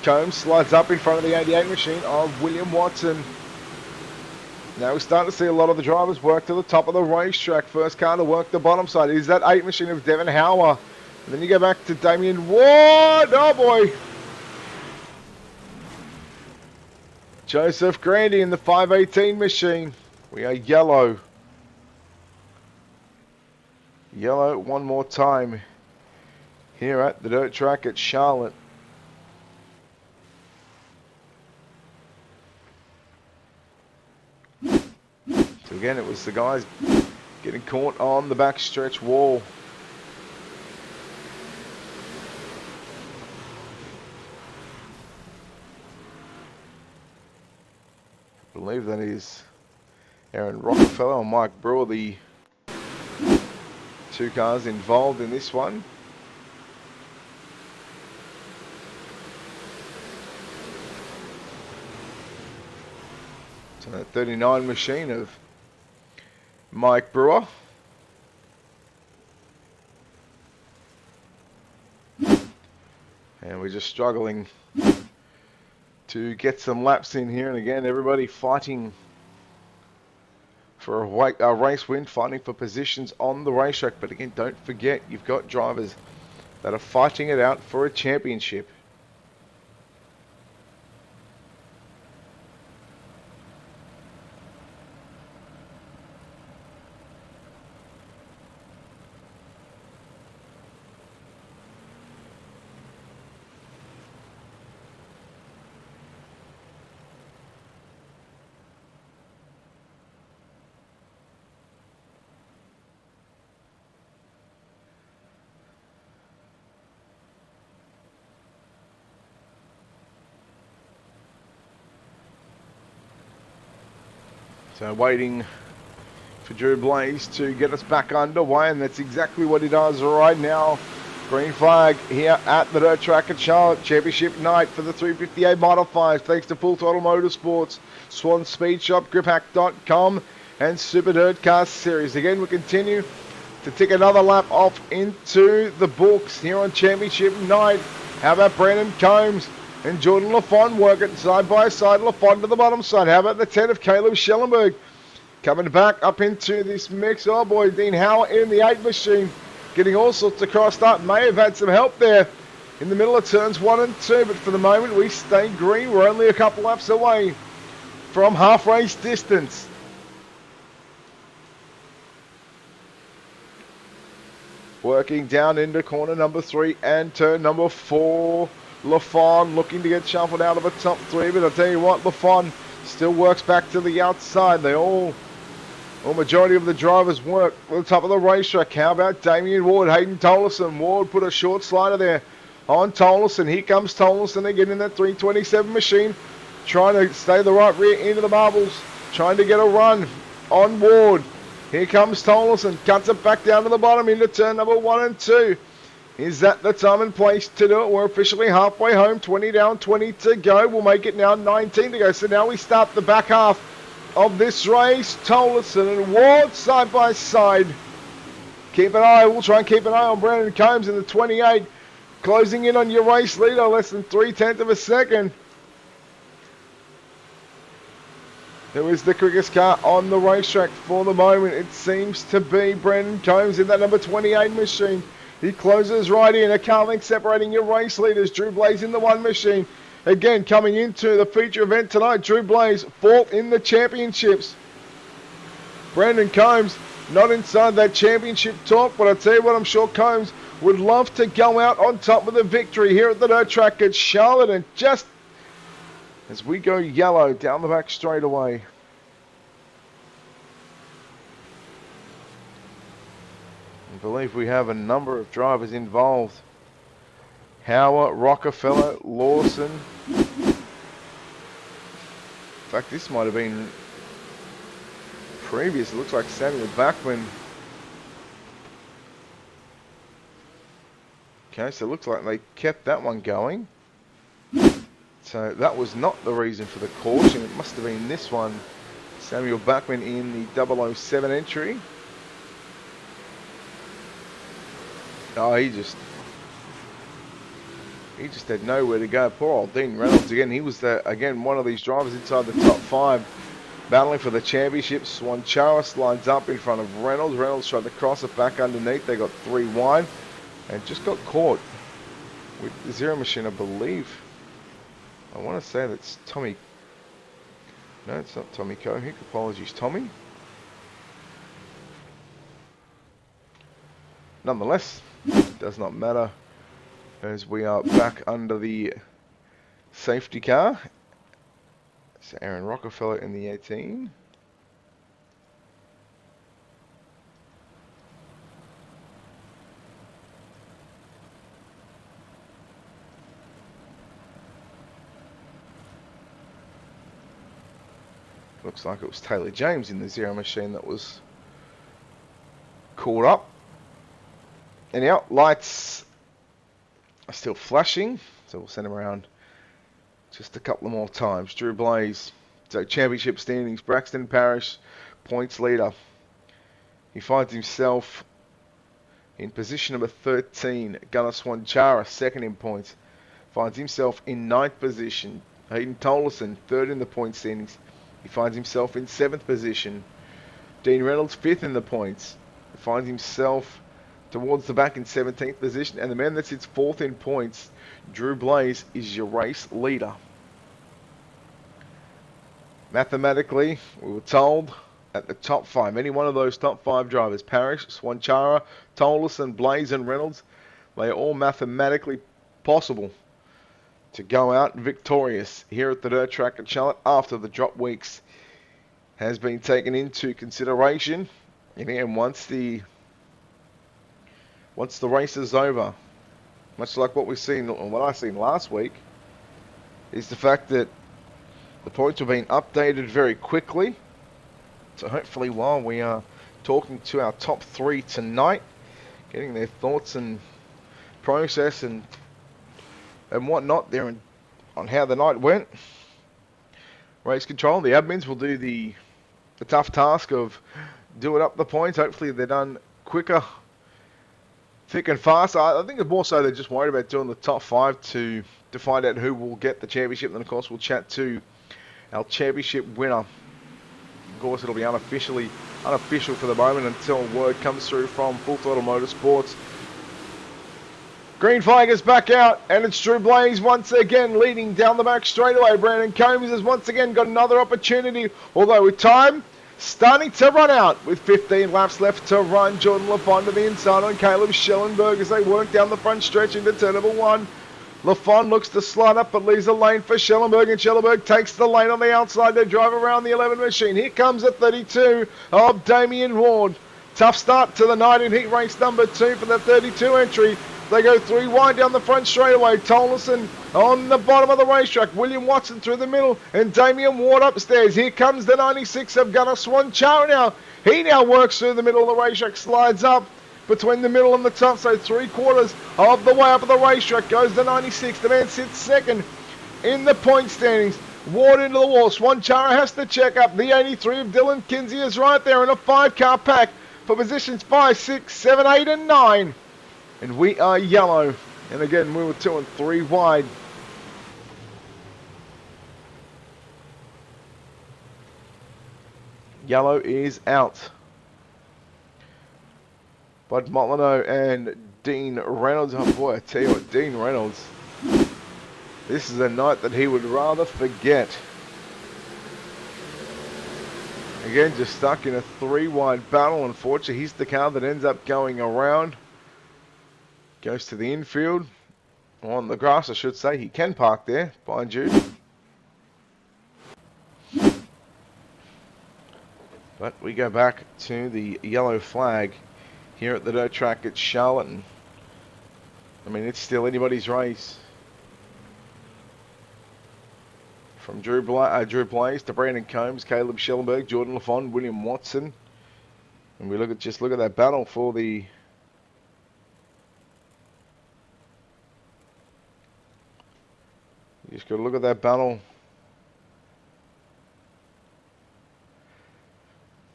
Combs slides up in front of the 88 machine of William Watson. Now we're starting to see a lot of the drivers work to the top of the racetrack. First car to work the bottom side is that 8 machine of Devon Hauer. And then you go back to Damien Ward. Oh boy. Joseph Grandy in the 518 machine. We are yellow. Yellow one more time here at the dirt track at Charlotte. So again, it was the guys getting caught on the backstretch wall. I believe that is Aaron Rockefeller and Mike Brewer, the two cars involved in this one. So that 39 machine of Mike Brewer. And we're just struggling to get some laps in here. And again, everybody fighting for a race win, fighting for positions on the racetrack. But again, don't forget, you've got drivers that are fighting it out for a championship. So waiting for Drew Blaze to get us back underway, and that's exactly what he does right now. Green flag here at the dirt track at Charlotte. Championship night for the 358 modifiers. Thanks to Full Throttle Motorsports, Swan Speed Shop, griphack.com, and Super Dirt Car Series. Again, we continue to tick another lap off into the books here on championship night. How about Brandon Combs and Jordan LaFond working side by side? LaFond to the bottom side. How about the 10 of Caleb Schellenberg coming back up into this mix? Oh boy, Dean Howard in the 8 machine, getting all sorts of crossed up. May have had some help there in the middle of turns 1 and 2, but for the moment we stay green. We're only a couple laps away from half race distance. Working down into corner number 3 and turn number 4. LaFond looking to get shuffled out of the top 3, but I'll tell you what, LaFond still works back to the outside. Majority of the drivers work at the top of the racetrack. How about Damien Ward, Hayden Tolleson? Ward put a short slider there on Tolleson. Here comes Tolleson again in that 327 machine, trying to stay the right rear into the marbles, trying to get a run on Ward. Here comes Tolleson, cuts it back down to the bottom into turn number 1 and 2. Is that the time and place to do it? We're officially halfway home, 20 down, 20 to go. We'll make it now 19 to go. So now we start the back half of this race. Tolleson and Ward side by side. We'll try and keep an eye on Brandon Combs in the 28. Closing in on your race leader, less than 0.3 of a second. Who is the quickest car on the racetrack for the moment? It seems to be Brandon Combs in that number 28 machine. He closes right in. A car length separating your race leaders. Drew Blaze in the one machine. Again, coming into the feature event tonight, Drew Blaze, 4th in the championships. Brandon Combs not inside that championship talk, but I tell you what, I'm sure Combs would love to go out on top with a victory here at the dirt track at Charlotte. And just as we go yellow down the back straightaway. I believe we have a number of drivers involved. Howard, Rockefeller, Lawson. In fact, this might have been previous. It looks like Samuel Backman. Okay, so it looks like they kept that one going. So that was not the reason for the caution. It must have been this one. Samuel Backman in the 007 entry. Oh, he just had nowhere to go. Poor old Dean Reynolds again. He was again one of these drivers inside the top 5, battling for the championship. Swanchara slides up in front of Reynolds. Reynolds tried to cross it back underneath. They got 3 wide and just got caught with the zero machine, I believe. I want to say that's Tommy. No, it's not Tommy Cohick. Apologies, Tommy. Nonetheless, does not matter as we are back under the safety car. So Aaron Rockefeller in the 18. Looks like it was Taylor James in the zero machine that was caught up. Anyhow, lights are still flashing, so we'll send him around just a couple more times. Drew Blaze, so championship standings, Braxton Parish, points leader. He finds himself in position number 13. Gunnar Swanchara, second in points, finds himself in 9th position. Hayden Tolleson, third in the point standings. He finds himself in 7th position. Dean Reynolds, 5th in the points. He finds himself towards the back in 17th position. And the man that sits 4th in points, Drew Blaze, is your race leader. Mathematically, we were told at the top 5, any one of those top 5 drivers, Parrish, Swanchara, Tolleson, Blaze and Reynolds, they are all mathematically possible to go out victorious here at the dirt track at Charlotte after the drop weeks has been taken into consideration. And again, once the race is over, much like what we've seen, or what I seen last week, is the fact that the points are being updated very quickly. So hopefully while we are talking to our top 3 tonight, getting their thoughts and process and whatnot there on how the night went. Race control, the admins will do the tough task of doing up the points. Hopefully they're done quicker, thick and fast. I think it's more so they're just worried about doing the top 5 to find out who will get the championship. And of course we'll chat to our championship winner. Of course it'll be unofficial for the moment until word comes through from Full Throttle Motorsports. Green flag is back out, and it's Drew Blaze once again leading down the back straightaway. Brandon Combs has once again got another opportunity, although with time starting to run out with 15 laps left to run. Jordan LaFond to the inside on Caleb Schellenberg as they work down the front stretch into turn number 1. LaFond looks to slide up but leaves a lane for Schellenberg, and Schellenberg takes the lane on the outside to drive around the 11 machine. Here comes the 32 of Damien Ward. Tough start to the night in heat race number 2 for the 32 entry. They go 3 wide down the front straightaway. Tolleson on the bottom of the racetrack. William Watson through the middle. And Damien Ward upstairs. Here comes the 96 of Gunnar Swanchara now. He now works through the middle of the racetrack. Slides up between the middle and the top. So 3/4 of the way up of the racetrack goes the 96. The man sits second in the point standings. Ward into the wall. Swanchara has to check up. The 83 of Dylan Kinsey is right there in a 5-car pack for positions 5, 6, 7, 8 and 9. And we are yellow. And again, we were 2 and 3 wide. Yellow is out. Bud Molyneux and Dean Reynolds. Oh boy, I tell you what, Dean Reynolds. This is a night that he would rather forget. Again, just stuck in a 3-wide battle. Unfortunately, he's the car that ends up going around. Goes to the infield. On the grass, I should say. He can park there, mind you. But we go back to the yellow flag here at the dirt track at Charlotten. I mean, it's still anybody's race. From Drew Blaze to Brandon Combs, Caleb Schellenberg, Jordan Lafond, William Watson. And we look at that battle for the you just got to look at that battle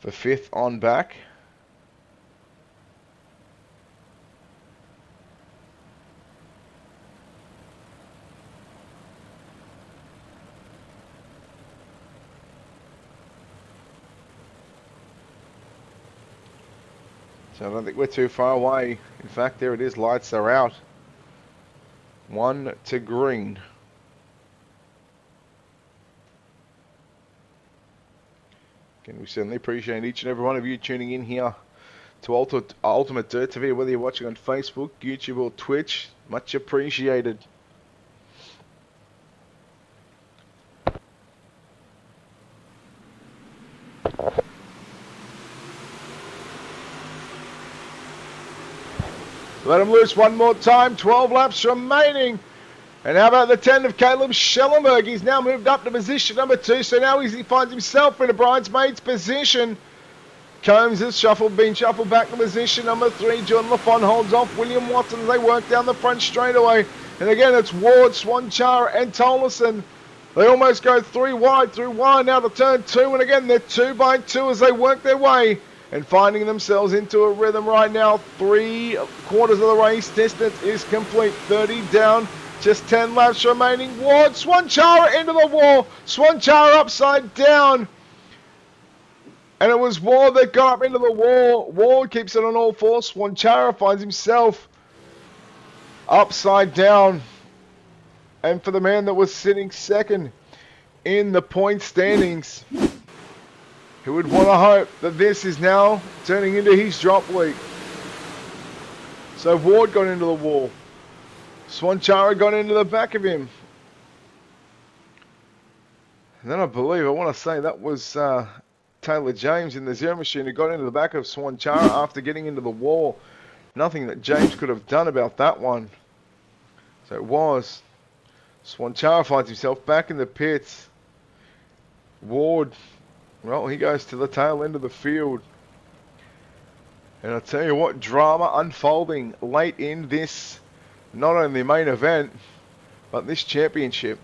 for 5th on back. So I don't think we're too far away. In fact, there it is. Lights are out. 1 to green. Again, we certainly appreciate each and every one of you tuning in here to Ultimate Dirt TV, whether you're watching on Facebook, YouTube or Twitch. Much appreciated. Let him loose one more time. 12 laps remaining. And how about the 10 of Caleb Schellenberg? He's now moved up to position number 2. So now he finds himself in a bridesmaid's position. Combs has been shuffled back to position number 3. Jordan Lafond holds off William Watson as they work down the front straightaway. And again, it's Ward, Swanchara and Tolleson. They almost go 3 wide through 1 now to turn 2. And again, they're 2 by 2 as they work their way. And finding themselves into a rhythm right now. 3/4 of the race distance is complete. 30 down. Just 10 laps remaining. Ward, Swanchara into the wall. Swanchara upside down. And it was Ward that got up into the wall. Ward keeps it on all fours. Swanchara finds himself upside down. And for the man that was sitting second in the point standings, who would want to hope that this is now turning into his drop week. So Ward got into the wall. Swanchara got into the back of him. And then I want to say that was Taylor James in the Zero Machine who got into the back of Swanchara after getting into the wall. Nothing that James could have done about that one. So it was. Swanchara finds himself back in the pits. Ward, well, he goes to the tail end of the field. And I tell you what, drama unfolding late in this, not only main event, but this championship.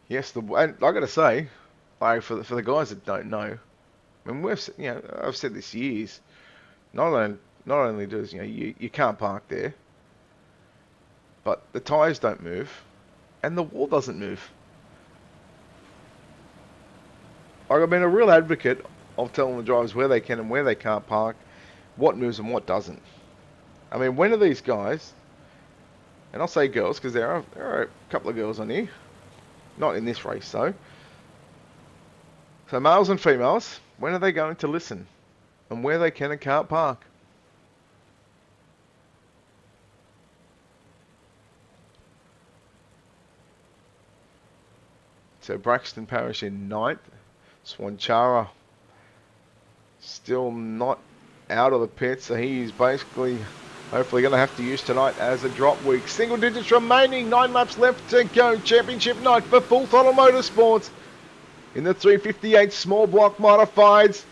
Yes, and I got to say, like for the guys that don't know, I mean, I've said this years. Not only does you can't park there, but the tyres don't move, and the wall doesn't move. Like, I've been a real advocate of telling the drivers where they can and where they can't park, what moves and what doesn't. I mean, when are these guys, and I'll say girls because there are a couple of girls on here, not in this race though. So males and females, when are they going to listen and where they can and can't park? So Braxton Parrish in 9th. Swanchara still not out of the pit, so he's basically hopefully going to have to use tonight as a drop week. Single digits remaining, 9 laps left to go. Championship night for Full Throttle Motorsports in the 358 small block modifieds.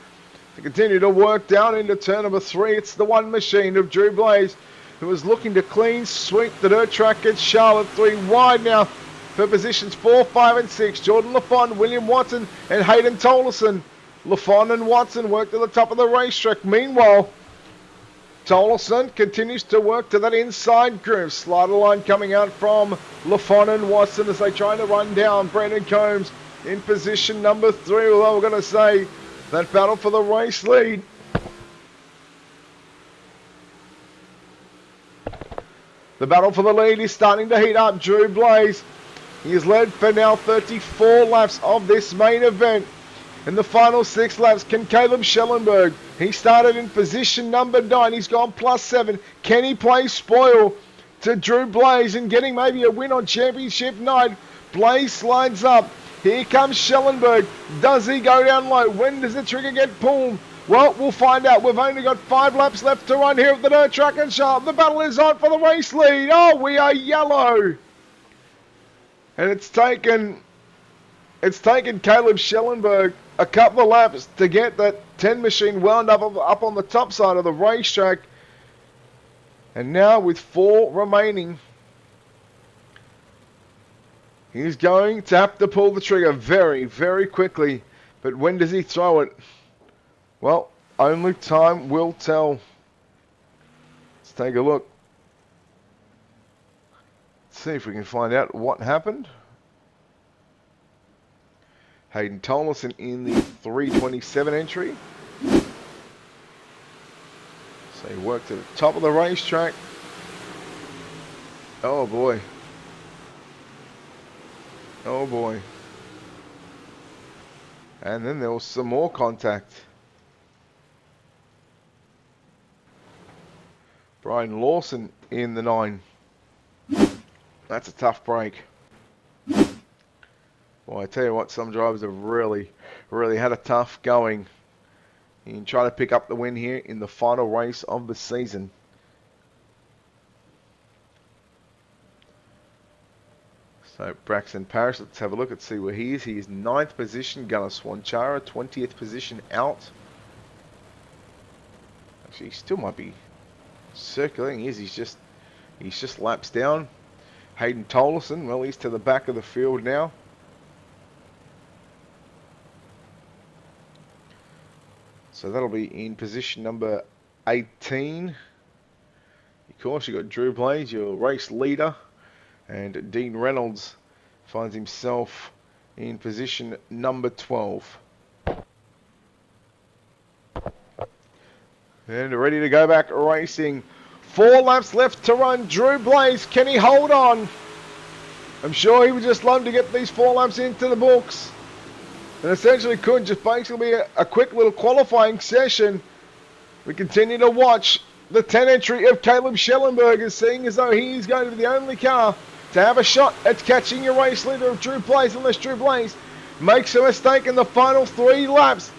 To continue to work down into turn number 3, it's the one machine of Drew Blaze, who is looking to clean sweep the dirt track at Charlotte. 3 wide now for positions 4, 5 and 6. Jordan Lafond, William Watson and Hayden Tolleson. Lafond and Watson work to the top of the racetrack. Meanwhile, Tolleson continues to work to that inside groove. Slider line coming out from Lafon and Watson as they try to run down Brandon Combs in position number 3. Although we're going to say that battle for the race lead. The battle for the lead is starting to heat up. Drew Blaze, he has led for now 34 laps of this main event. In the final 6 laps, can Caleb Schellenberg, he started in position number 9. He's gone +7. Can he play spoil to Drew Blaze and getting maybe a win on championship night? Blaze slides up. Here comes Schellenberg. Does he go down low? When does the trigger get pulled? Well, we'll find out. We've only got 5 laps left to run here at the dirt track and Charlotte. The battle is on for the race lead. Oh, we are yellow. And it's taken Caleb Schellenberg a couple of laps to get that 10 machine wound up on the top side of the racetrack. And now with 4 remaining, he's going to have to pull the trigger very, very quickly. But when does he throw it? Well, only time will tell. Let's take a look. Let's see if we can find out what happened. Hayden Tolleson in the 3:27 entry. So he worked at the top of the racetrack. Oh boy. Oh boy. And then there was some more contact. Brian Lawson in the 9. That's a tough break. Well, I tell you what, some drivers have really had a tough going in trying to pick up the win here in the final race of the season. So Braxton Parrish, let's have a look and see where he is. He is 9th position. Gunnar Swanchara, 20th position out. Actually, he still might be circling. He's just laps down. Hayden Tolleson, well, he's to the back of the field now. So that'll be in position number 18. Of course, you've got Drew Blaze, your race leader, and Dean Reynolds finds himself in position number 12. And ready to go back racing. 4 laps left to run. Drew Blaze, can he hold on? I'm sure he would just love to get these 4 laps into the books. And essentially could just basically be a quick little qualifying session. We continue to watch the 10 entry of Caleb Schellenberg, as seeing as though he's going to be the only car to have a shot at catching your race leader of Drew Blaze, unless Drew Blaze makes a mistake in the final 3 laps.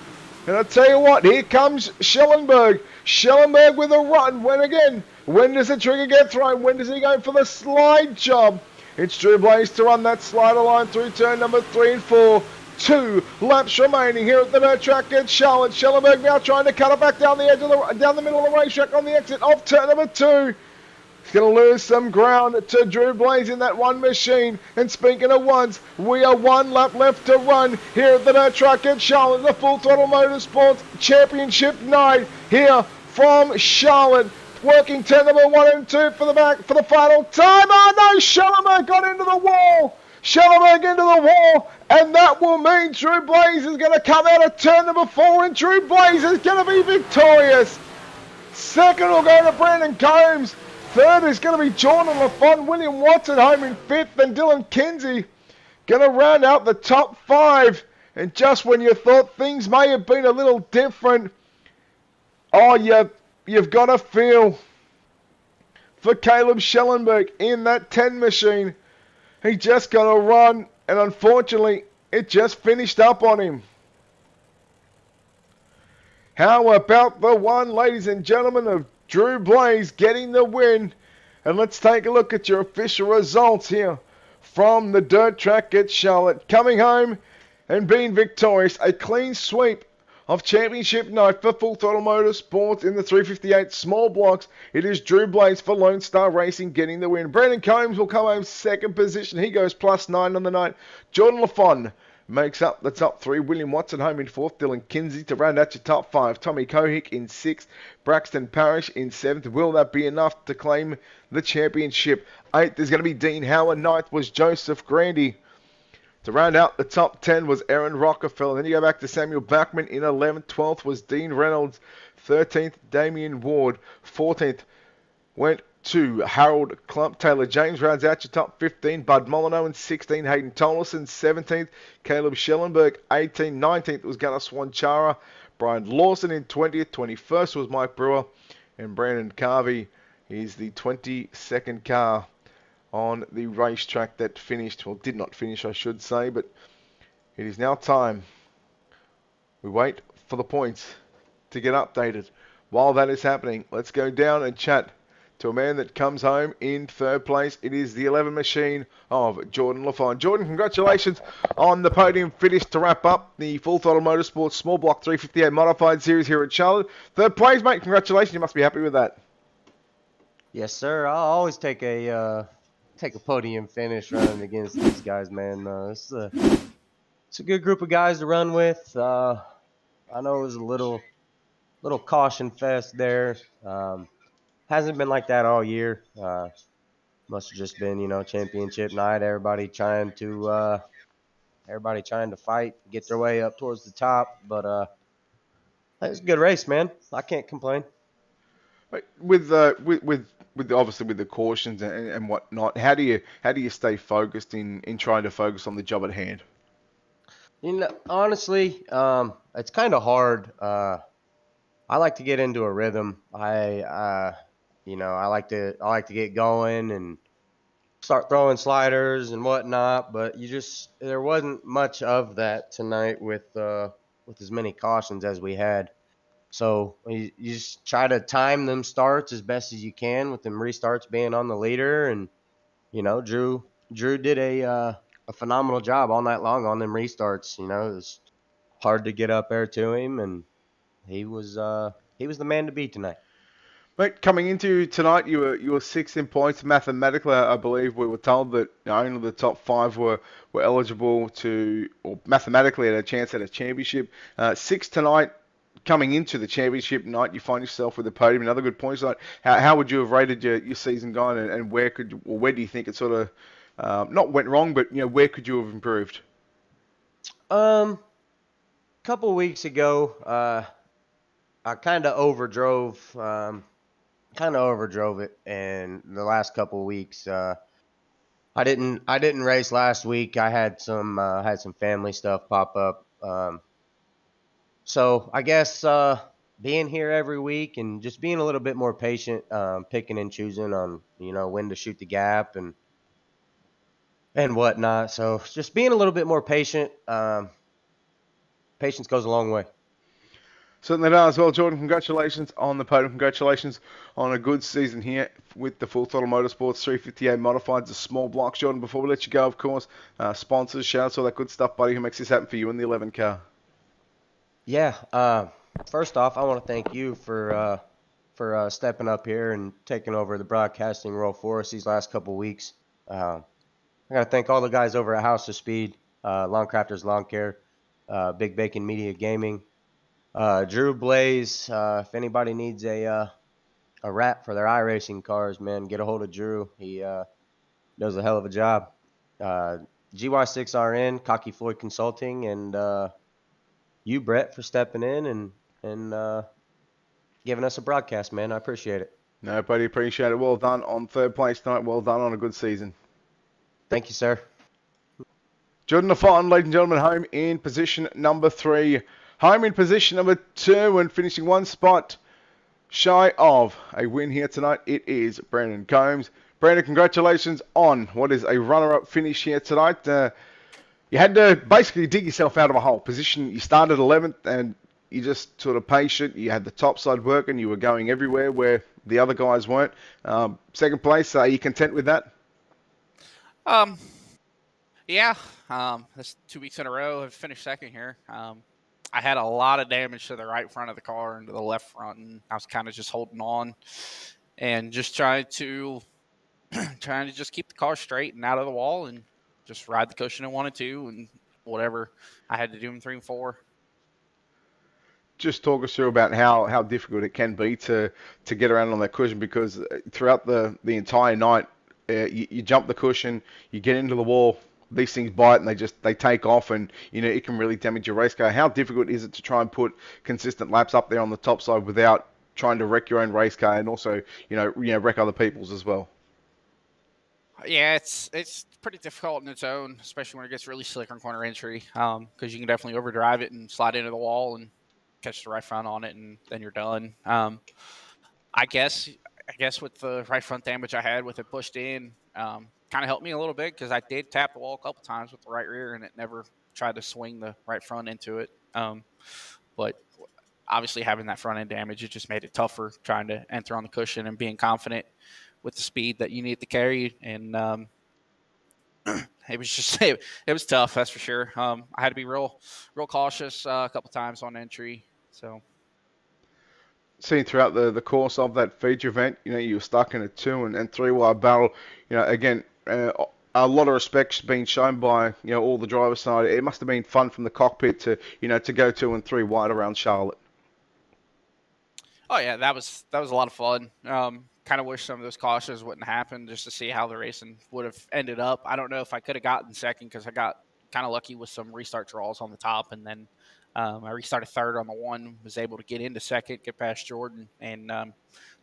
And I tell you what, here comes Schellenberg. Schellenberg with a run. When does the trigger get thrown? When does he go for the slide job? It's Drew Blaze to run that slider line through turn number 3 and 4. 2 laps remaining here at the dirt track at Charlotte. Schellenberg now trying to cut it back down the edge of down the middle of the racetrack on the exit of turn number 2. He's going to lose some ground to Drew Blaze in that one machine. And speaking of ones, we are 1 lap left to run here at the dirt track at Charlotte. The Full Throttle Motorsports Championship night here from Charlotte. Working turn number 1 and 2 for the final time. Oh no, Schellenberg got into the wall. Schellenberg into the wall, and that will mean Drew Blaze is going to come out of turn number 4, and Drew Blaze is going to be victorious. Second will go to Brandon Combs. Third is going to be Jordan Lafon. William Watson home in 5th, and Dylan Kinsey going to round out the top 5. And just when you thought things may have been a little different, oh, you've got a feel for Caleb Schellenberg in that 10 machine. He just got a run, and unfortunately, it just finished up on him. How about the one, ladies and gentlemen, of Drew Blaze getting the win? And let's take a look at your official results here from the dirt track at Charlotte. Coming home and being victorious, a clean sweep of championship night for Full Throttle Motorsports in the 358 small blocks. It is Drew Blaze for Lone Star Racing getting the win. Brandon Combs will come home 2nd position. He goes +9 on the night. Jordan Lafon makes up the top three. William Watson home in fourth. Dylan Kinsey to round out your top five. Tommy Kohick in sixth. Braxton Parrish in seventh. Will that be enough to claim the championship? Eighth is going to be Dean Howard. Ninth was Joseph Grandy. To round out the top 10 was Aaron Rockefeller. Then you go back to Samuel Backman in 11th. 12th was Dean Reynolds. 13th, Damien Ward. 14th went to Harold Clump. Taylor James rounds out your top 15. Bud Molyneux in 16. Hayden Tolleson 17th. Caleb Schellenberg 18. 19th was Gunnar Swanchara. Brian Lawson in 20th. 21st was Mike Brewer. And Brandon Carvey is the 22nd car on the racetrack that finished, well, did not finish, I should say, but it is now time. We wait for the points to get updated. While that is happening, let's go down and chat to a man that comes home in third place. It is the 11 machine of Jordan Lafont. Jordan, congratulations on the podium finish to wrap up the Full Throttle Motorsports Small Block 358 Modified Series here at Charlotte. Third place, mate. Congratulations. You must be happy with that. Yes, sir. I'll always take a podium finish running against these guys, man. It's a good group of guys to run with. I know it was a little caution fest there. Hasn't been like that all year. Must have just been, championship night. Everybody trying to fight, get their way up towards the top. But it was a good race, man. I can't complain. With obviously with the cautions and whatnot, how do you stay focused in trying to focus on the job at hand? Honestly, it's kind of hard. I like to get into a rhythm. I like to get going and start throwing sliders and whatnot. But there wasn't much of that tonight with as many cautions as we had. So you just try to time them starts as best as you can with them restarts being on the leader. And, Drew did a phenomenal job all night long on them restarts. It was hard to get up there to him, and he was the man to beat tonight. Mate, coming into tonight, you were sixth in points. Mathematically, I believe we were told that only the top five were eligible to, or mathematically had a chance at a championship. Sixth tonight. Coming into the championship night, you find yourself with a podium, another good points night. How would you have rated your season going, and where do you think it sort of not went wrong, but where could you have improved? Couple weeks ago, I kind of overdrove it, and the last couple weeks, I didn't race last week. I had some family stuff pop up. So I guess being here every week and just being a little bit more patient, picking and choosing on when to shoot the gap and whatnot. So just being a little bit more patient. Patience goes a long way. Certainly does. Well, Jordan, congratulations on the podium. Congratulations on a good season here with the Full Throttle Motorsports 358 Modifieds, the small blocks. Jordan, before we let you go, of course, sponsors, shout-outs, all that good stuff, buddy, who makes this happen for you in the 11 car. Yeah. First off, I want to thank you for stepping up here and taking over the broadcasting role for us these last couple weeks. I got to thank all the guys over at House of Speed, Lawn Crafters Lawn Care, Big Bacon Media Gaming, Drew Blaze. If anybody needs a wrap for their iRacing cars, man, get a hold of Drew. He does a hell of a job. GY6RN, Cocky Floyd Consulting, and you, Brett, for stepping in and giving us a broadcast, man. I appreciate it. No, buddy, appreciate it. Well done on third place tonight. Well done on a good season. Thank you, sir. Jordan Lafont, ladies and gentlemen, home in position number 3. Home in position number 2 and finishing one spot shy of a win here tonight. It is Brandon Combs. Brandon, congratulations on what is a runner-up finish here tonight. You had to basically dig yourself out of a hole. Position, you started 11th and you just sort of patient. You had the top side working. You were going everywhere where the other guys weren't. Second place, are you content with that? Yeah. That's 2 weeks in a row. I've finished second here. I had a lot of damage to the right front of the car and to the left front, and I was kind of just holding on and just trying to just keep the car straight and out of the wall and just ride the cushion I wanted to. And whatever I had to do in 3 and 4. Just talk us through about how difficult it can be to get around on that cushion, because throughout the entire night, you jump the cushion, you get into the wall, these things bite and they take off, and it can really damage your race car. How difficult is it to try and put consistent laps up there on the top side without trying to wreck your own race car, and also wreck other people's as well? Yeah, it's pretty difficult in its own, especially when it gets really slick on corner entry, because you can definitely overdrive it and slide into the wall and catch the right front on it, and then you're done. I guess I guess with the right front damage I had with it pushed in, kind of helped me a little bit because I did tap the wall a couple times with the right rear, and it never tried to swing the right front into it. But obviously having that front end damage, it just made it tougher trying to enter on the cushion and being confident with the speed that you need to carry. And it was just it was tough, that's for sure. I had to be real cautious a couple times on entry. So Seen throughout the course of that feature event, you were stuck in a 2 and 3 wide battle. Again, a lot of respect's been shown by all the driver's side. It must have been fun from the cockpit to go 2 and 3 wide around Charlotte. oh yeah, that was a lot of fun. Kind of wish some of those cautions wouldn't happen just to see how the racing would have ended up. I don't know if I could have gotten second because I got kind of lucky with some restart draws on the top, and then I restarted third on the one, was able to get into second, get past Jordan, and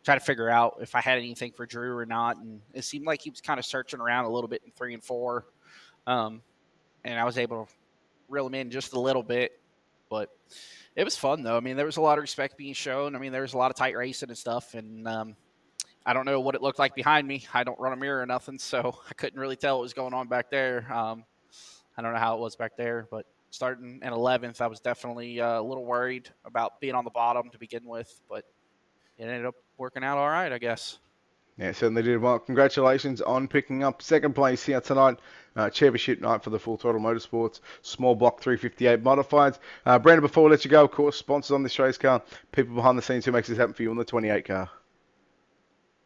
try to figure out if I had anything for Drew or not. And it seemed like he was kind of searching around a little bit in 3 and 4, um, and I was able to reel him in just a little bit, but it was fun though. I mean, there was a lot of respect being shown. I mean, there was a lot of tight racing and stuff, and I don't know what it looked like behind me. I don't run a mirror or nothing, so I couldn't really tell what was going on back there. I don't know how it was back there, but starting in 11th, I was definitely a little worried about being on the bottom to begin with, but it ended up working out all right, I guess. Yeah, certainly did. Well, congratulations on picking up second place here tonight. Championship night for the Full Throttle Motorsports Small Block 358 Modifieds. Brandon, before we let you go, of course, sponsors on this race car, people behind the scenes who makes this happen for you on the 28 car.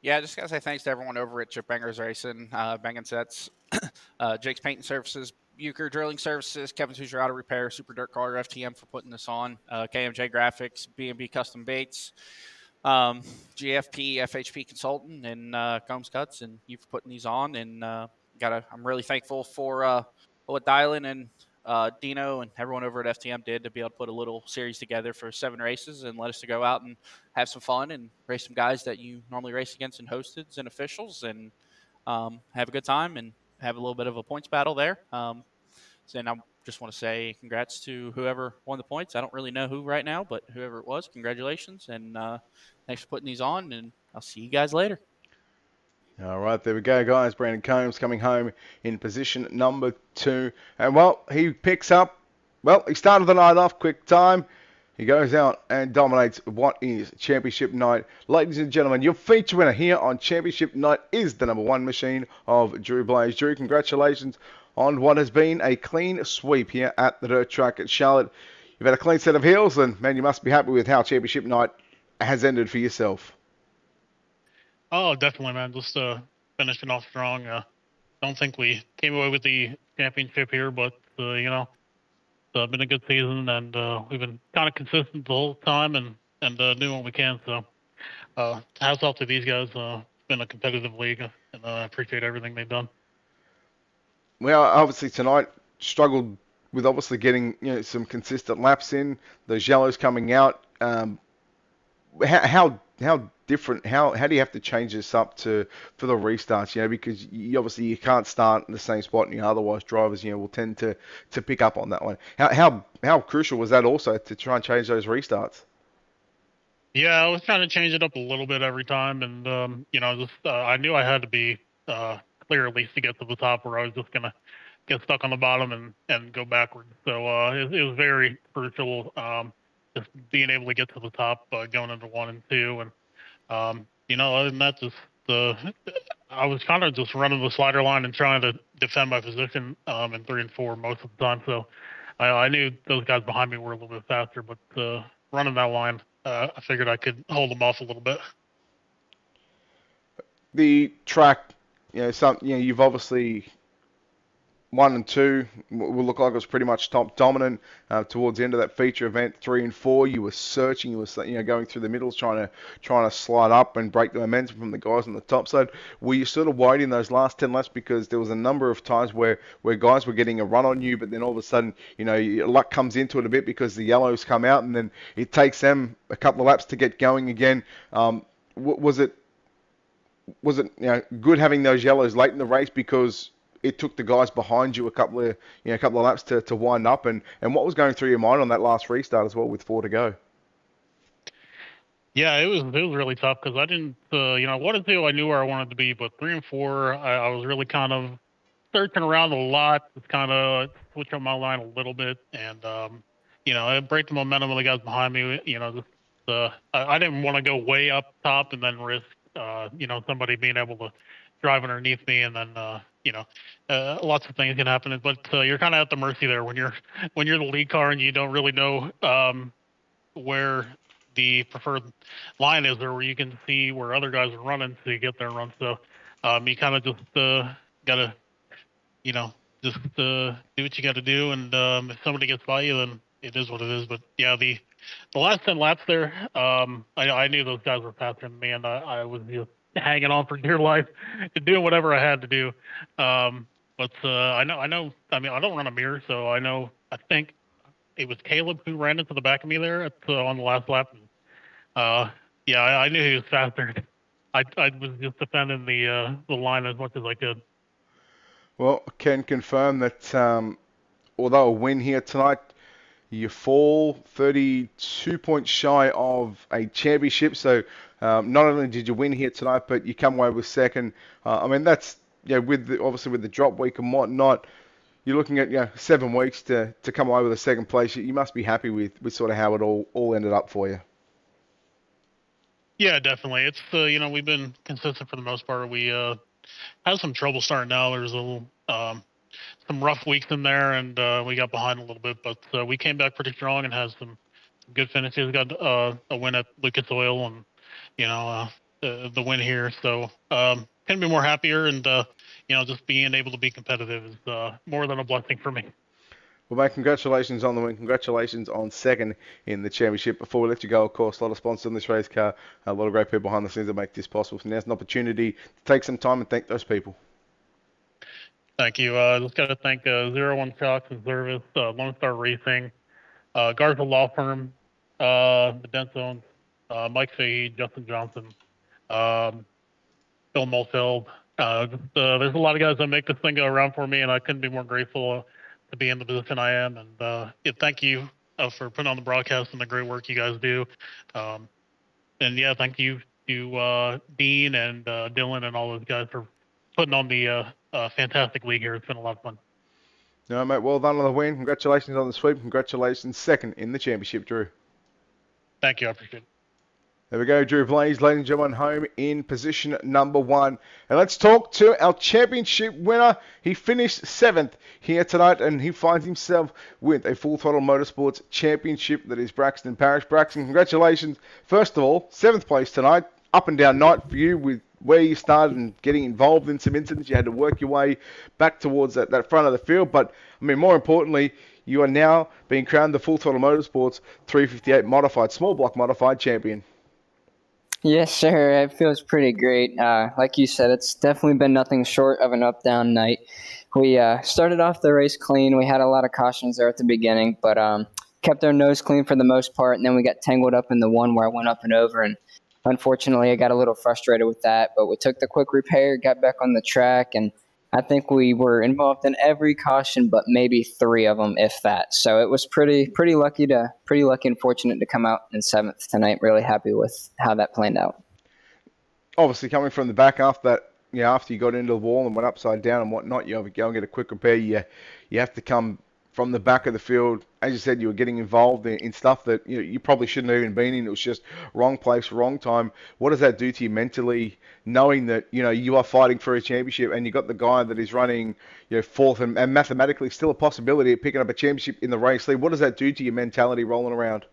Yeah, just gotta say thanks to everyone over at Chip Bangers Racing, Banging Sets, Jake's Painting Services, Bucher Drilling Services, Kevin's Hoosier Auto Repair, Super Dirt Car, FTM for putting this on, KMJ Graphics, B&B Custom Baits, GFP, FHP Consultant, and Combs Cuts, and you for putting these on. And I'm really thankful for what Dylan and Dino and everyone over at FTM did to be able to put a little series together for 7 races and let us to go out and have some fun and race some guys that you normally race against in hosteds and officials, and have a good time and have a little bit of a points battle there. And I just want to say congrats to whoever won the points. I don't really know who right now, but whoever it was, congratulations. And thanks for putting these on, and I'll see you guys later. All right, there we go, guys. Brandon Combs coming home in position number 2. And, well, he picks up, well, he started the night off quick time. He goes out and dominates what is Championship Night. Ladies and gentlemen, your feature winner here on Championship Night is the number 1 machine of Drew Blaze. Drew, congratulations on what has been a clean sweep here at the dirt track at Charlotte. You've had a clean set of heels, and, man, you must be happy with how Championship Night has ended for yourself. Oh, definitely, man. Just finishing off strong. Don't think we came away with the championship here, but it's been a good season, and we've been kind of consistent the whole time, and doing what we can. So, hats off to these guys. It's been a competitive league, and I appreciate everything they've done. Well, obviously tonight struggled with obviously getting some consistent laps in. Those yellows coming out. How different? How do you have to change this up for the restarts? Because you can't start in the same spot, and otherwise drivers will tend to pick up on that one. How crucial was that also to try and change those restarts? Yeah, I was trying to change it up a little bit every time, and I knew I had to be clear at least to get to the top, or I was just gonna get stuck on the bottom and go backwards. So it was very crucial, just being able to get to the top going into 1 and 2, and other than that, I was kind of just running the slider line and trying to defend my position in 3 and 4 most of the time. So I knew those guys behind me were a little bit faster, but running that line, I figured I could hold them off a little bit. The track, you've obviously 1 and 2 will look like it was pretty much top dominant. Towards the end of that feature event, 3 and 4, you were searching, you were going through the middles, trying to slide up and break the momentum from the guys on the top side. Were you sort of worried in those last 10 laps because there was a number of times where guys were getting a run on you, but then all of a sudden, your luck comes into it a bit because the yellows come out, and then it takes them a couple of laps to get going again. Was it good having those yellows late in the race because it took the guys behind you a couple of laps to wind up, and what was going through your mind on that last restart as well with 4 to go? Yeah, it was really tough because I didn't 1 and 2 I knew where I wanted to be, but 3 and 4 I was really kind of searching around a lot, just kind of switch up my line a little bit, and I break the momentum of the guys behind me. I didn't want to go way up top and then risk somebody being able to drive underneath me, and then lots of things can happen. But you're kind of at the mercy there when you're the lead car and you don't really know where the preferred line is, or where you can see where other guys are running so you get there and run. So you kind of just gotta just do what you got to do, and if somebody gets by you, then it is what it is. But yeah, the last 10 laps there, I knew those guys were faster than me, and I was just hanging on for dear life and doing whatever I had to do. But I know. I mean, I don't run a mirror, so I think it was Caleb who ran into the back of me there on the last lap. Yeah, I knew he was faster. I was just defending the line as much as I could. Well, I can confirm that although a win here tonight, you fall 32 points shy of a championship. So not only did you win here tonight, but you come away with second. I mean, that's obviously with the drop week and whatnot, you're looking at 7 weeks to come away with a second place. You must be happy with sort of how it all ended up for you. Yeah, definitely. It's we've been consistent for the most part. We had some trouble starting out. There was a little some rough weeks in there, and we got behind a little bit, but we came back pretty strong and had some good finishes. We got a win at Lucas Oil, and the win here. So couldn't be more happier, and just being able to be competitive is more than a blessing for me. Well, mate, congratulations on the win. Congratulations on second in the championship. Before we let you go, of course, a lot of sponsors on this race car, a lot of great people behind the scenes that make this possible. So now's an opportunity to take some time and thank those people. Thank you. Just got to thank 01 Shocks and Service, Lone Star Racing, Garza Law Firm, the Dent Zones, Mike Fahey, Justin Johnson, Phil Mulfeld. There's a lot of guys that make this thing go around for me, and I couldn't be more grateful to be in the position I am. And thank you for putting on the broadcast and the great work you guys do. And yeah, thank you to Dean and Dylan and all those guys for putting on the fantastic league here. It's been a lot of fun. No, mate, well done on the win. Congratulations on the sweep. Congratulations second in the championship, Drew. Thank you. I appreciate it. There we go, Drew Blaze, ladies and gentlemen, home in position number 1. And let's talk to our championship winner. He finished 7th here tonight, and he finds himself with a Full Throttle Motorsports championship that is Braxton Parrish. Braxton, congratulations. First of all, 7th place tonight. Up and down night for you with where you started and getting involved in some incidents. You had to work your way back towards that front of the field. But, I mean, more importantly, you are now being crowned the Full Throttle Motorsports 358 modified, small block modified champion. Yes, sir. It feels pretty great. Like you said, it's definitely been nothing short of an up-down night. We started off the race clean. We had a lot of cautions there at the beginning, but kept our nose clean for the most part, and then we got tangled up in the one where I went up and over, and unfortunately I got a little frustrated with that, but we took the quick repair, got back on the track, and I think we were involved in every caution but maybe 3 of them, if that. So it was pretty lucky and fortunate to come out in 7th tonight. Really happy with how that planned out. Obviously, coming from the back after that, after you got into the wall and went upside down and whatnot, you have to go and get a quick repair. You have to come from the back of the field. As you said, you were getting involved in stuff that you probably shouldn't have even been in. It was just wrong place, wrong time. What does that do to you mentally, knowing that you are fighting for a championship and you got the guy that is running 4th and mathematically still a possibility of picking up a championship in the race league? What does that do to your mentality rolling around?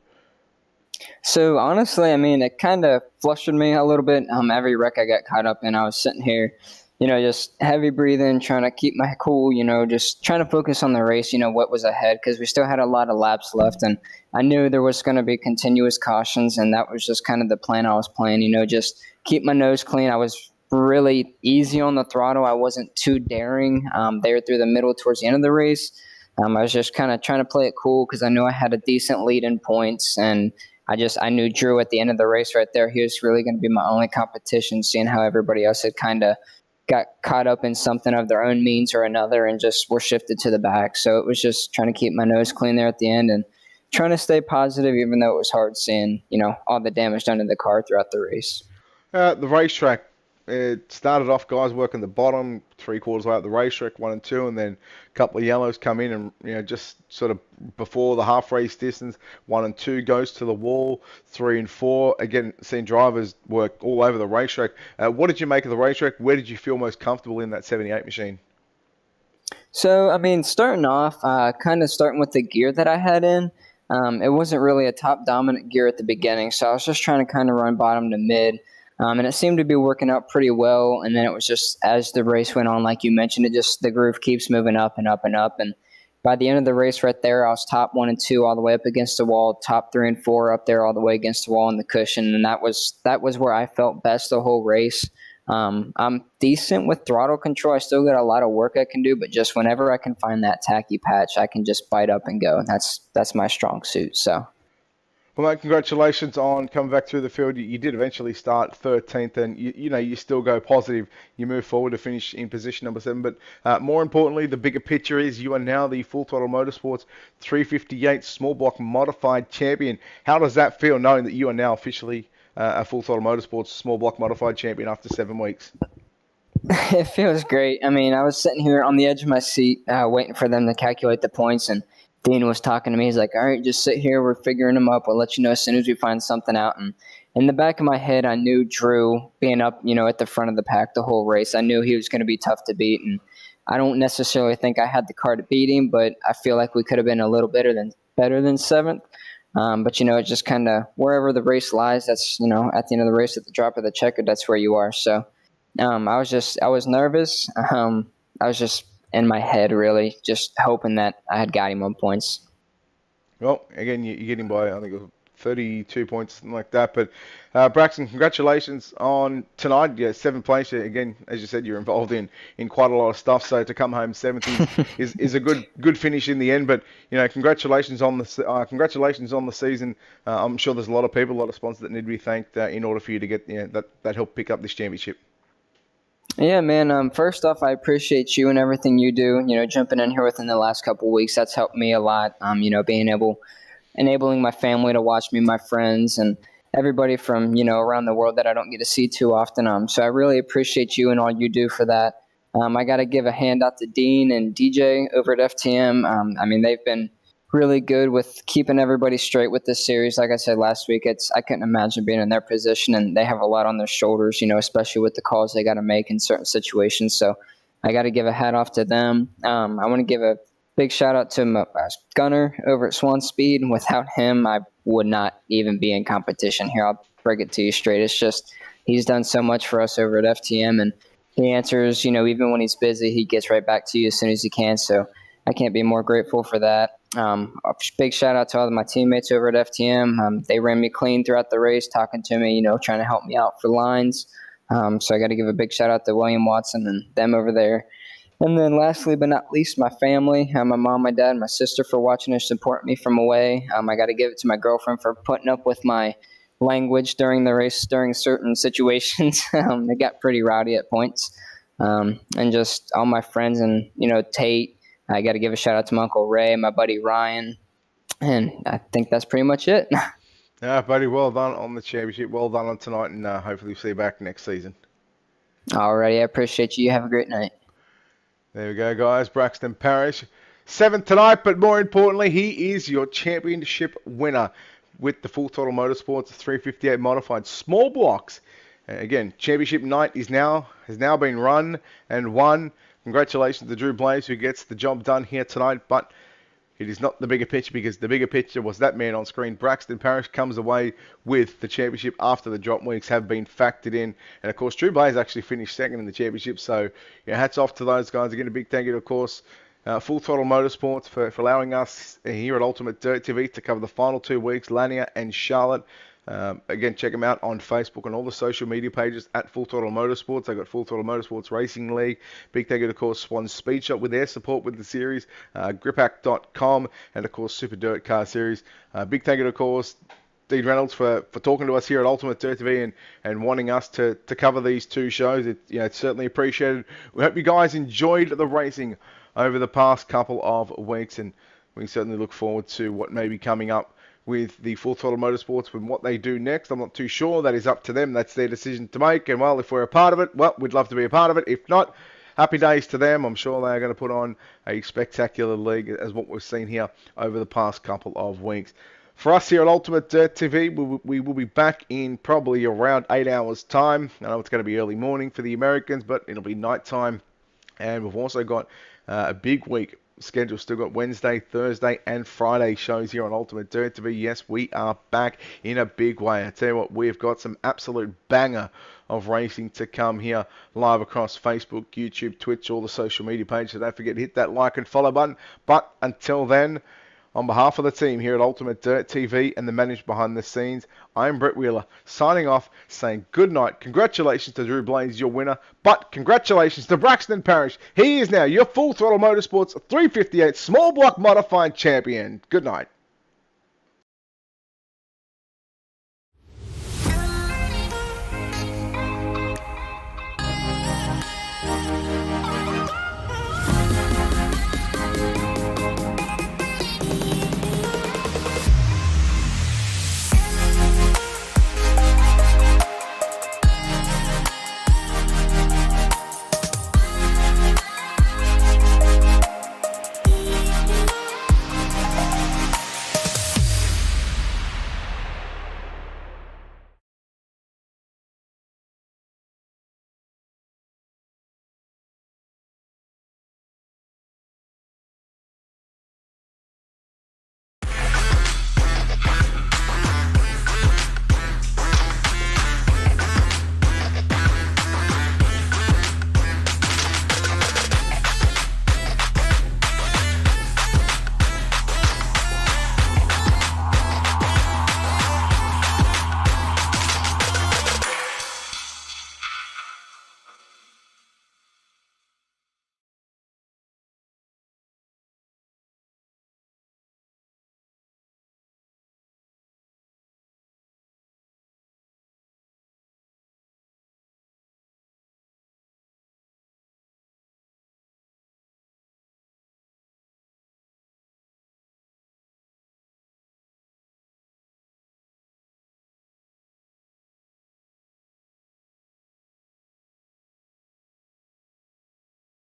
So honestly, I mean, it kind of flustered me a little bit. Every wreck I got caught up in, I was sitting here just heavy breathing, trying to keep my cool, just trying to focus on the race, what was ahead, because we still had a lot of laps left. And I knew there was going to be continuous cautions, and that was just kind of the plan I was playing, just keep my nose clean. I was really easy on the throttle. I wasn't too daring there through the middle towards the end of the race. I was just kind of trying to play it cool because I knew I had a decent lead in points, and I knew Drew at the end of the race right there. He was really going to be my only competition, seeing how everybody else had kind of got caught up in something of their own means or another and just were shifted to the back. So it was just trying to keep my nose clean there at the end and trying to stay positive, even though it was hard seeing, all the damage done to the car throughout the race. The racetrack, it started off guys working the bottom, 3/4 way up the racetrack, 1 and 2, and then a couple of yellows come in and, just sort of before the half race distance, 1 and 2 goes to the wall, 3 and 4, again, seeing drivers work all over the racetrack. What did you make of the racetrack? Where did you feel most comfortable in that 78 machine? So, starting off, kind of starting with the gear that I had in, it wasn't really a top dominant gear at the beginning, so I was just trying to kind of run bottom to mid. And it seemed to be working out pretty well. And then it was just as the race went on, like you mentioned, the groove keeps moving up and up and up. And by the end of the race right there, I was top 1 and 2 all the way up against the wall, top 3 and 4 up there all the way against the wall and the cushion. And that was where I felt best the whole race. I'm decent with throttle control. I still got a lot of work I can do, but just whenever I can find that tacky patch, I can just bite up and go. And that's my strong suit. So. Well, mate, congratulations on coming back through the field. You did eventually start 13th, and you still go positive. You move forward to finish in position number 7. But more importantly, the bigger picture is you are now the Full Throttle Motorsports 358 Small Block Modified Champion. How does that feel, knowing that you are now officially a Full Throttle Motorsports Small Block Modified Champion after 7 weeks? It feels great. I was sitting here on the edge of my seat waiting for them to calculate the points, and Dean was talking to me. He's like, all right, just sit here. We're figuring them up. We'll let you know as soon as we find something out. And in the back of my head, I knew Drew being up, at the front of the pack the whole race. I knew he was going to be tough to beat. And I don't necessarily think I had the car to beat him, but I feel like we could have been a little better than 7th. But, it just kind of wherever the race lies, that's, at the end of the race, at the drop of the checker, that's where you are. So I was nervous. I was just in my head, really, just hoping that I had got him on points. Well, again, you get him by, I think it was 32 points, something like that. But Braxton, congratulations on tonight. Yeah, 7th place. Again, as you said, you're involved in quite a lot of stuff. So to come home 7th is a good finish in the end. But congratulations on the season. I'm sure there's a lot of people, a lot of sponsors that need to be thanked in order for you to get that help pick up this championship. Yeah, man. First off, I appreciate you and everything you do. Jumping in here within the last couple of weeks, that's helped me a lot. Enabling my family to watch me, my friends, and everybody from around the world that I don't get to see too often. So I really appreciate you and all you do for that. I got to give a hand out to Dean and DJ over at FTM. They've been really good with keeping everybody straight with this series. Like I said last week, I couldn't imagine being in their position, and they have a lot on their shoulders, especially with the calls they got to make in certain situations. So I got to give a hat off to them. I want to give a big shout out to my Gunner over at Swan Speed. Without him, I would not even be in competition here. I'll break it to you straight. It's just he's done so much for us over at FTM, and he answers, even when he's busy, he gets right back to you as soon as he can. So I can't be more grateful for that. A big shout out to all of my teammates over at FTM. They ran me clean throughout the race, talking to me, trying to help me out for lines. So I got to give a big shout out to William Watson and them over there. And then lastly but not least, my family, my mom, my dad, my sister for watching and supporting me from away. I got to give it to my girlfriend for putting up with my language during the race, during certain situations. It got pretty rowdy at points. And just all my friends and, Tate. I got to give a shout out to my Uncle Ray, my buddy Ryan, and I think that's pretty much it. Yeah, buddy, well done on the championship. Well done on tonight, and hopefully we'll see you back next season. Alrighty, I appreciate you. You have a great night. There we go, guys. Braxton Parrish, 7th tonight, but more importantly, he is your championship winner with the Full Throttle Motorsports 358 Modified Small Blocks. Again, championship night has now been run and won. Congratulations to Drew Blaze, who gets the job done here tonight. But it is not the bigger picture, because the bigger picture was that man on screen. Braxton Parrish comes away with the championship after the drop weeks have been factored in. And of course, Drew Blaze actually finished second in the championship. So hats off to those guys. Again, a big thank you to, of course, Full Throttle Motorsports for allowing us here at Ultimate Dirt TV to cover the final 2 weeks, Lania and Charlotte. Again, check them out on Facebook and all the social media pages at Full Throttle Motorsports. They've got Full Throttle Motorsports Racing League. Big thank you to, of course, Swan Speed Shop with their support with the series, Griphack.com, and, of course, Super Dirt Car Series. Big thank you to, of course, Dean Reynolds for talking to us here at Ultimate Dirt TV and wanting us to cover these 2 shows. It's certainly appreciated. We hope you guys enjoyed the racing over the past couple of weeks, and we certainly look forward to what may be coming up with the Full Throttle Motorsports and what they do next. I'm not too sure. That is up to them. That's their decision to make. And, well, if we're a part of it, well, we'd love to be a part of it. If not, happy days to them. I'm sure they're going to put on a spectacular league as what we've seen here over the past couple of weeks. For us here at Ultimate Dirt TV, we will be back in probably around 8 hours' time. I know it's going to be early morning for the Americans, but it'll be night time. And we've also got a big week schedule. Still got Wednesday, Thursday, and Friday shows here on Ultimate Dirt TV. Yes, we are back in a big way. I tell you what, we've got some absolute banger of racing to come here live across Facebook, YouTube, Twitch, all the social media pages. So don't forget to hit that like and follow button. But until then, on behalf of the team here at Ultimate Dirt TV and the management behind the scenes, I'm Brett Wheeler, signing off, saying good night. Congratulations to Drew Blaze, your winner, but congratulations to Braxton Parrish. He is now your Full Throttle Motorsports 358 Small Block Modified Champion. Good night.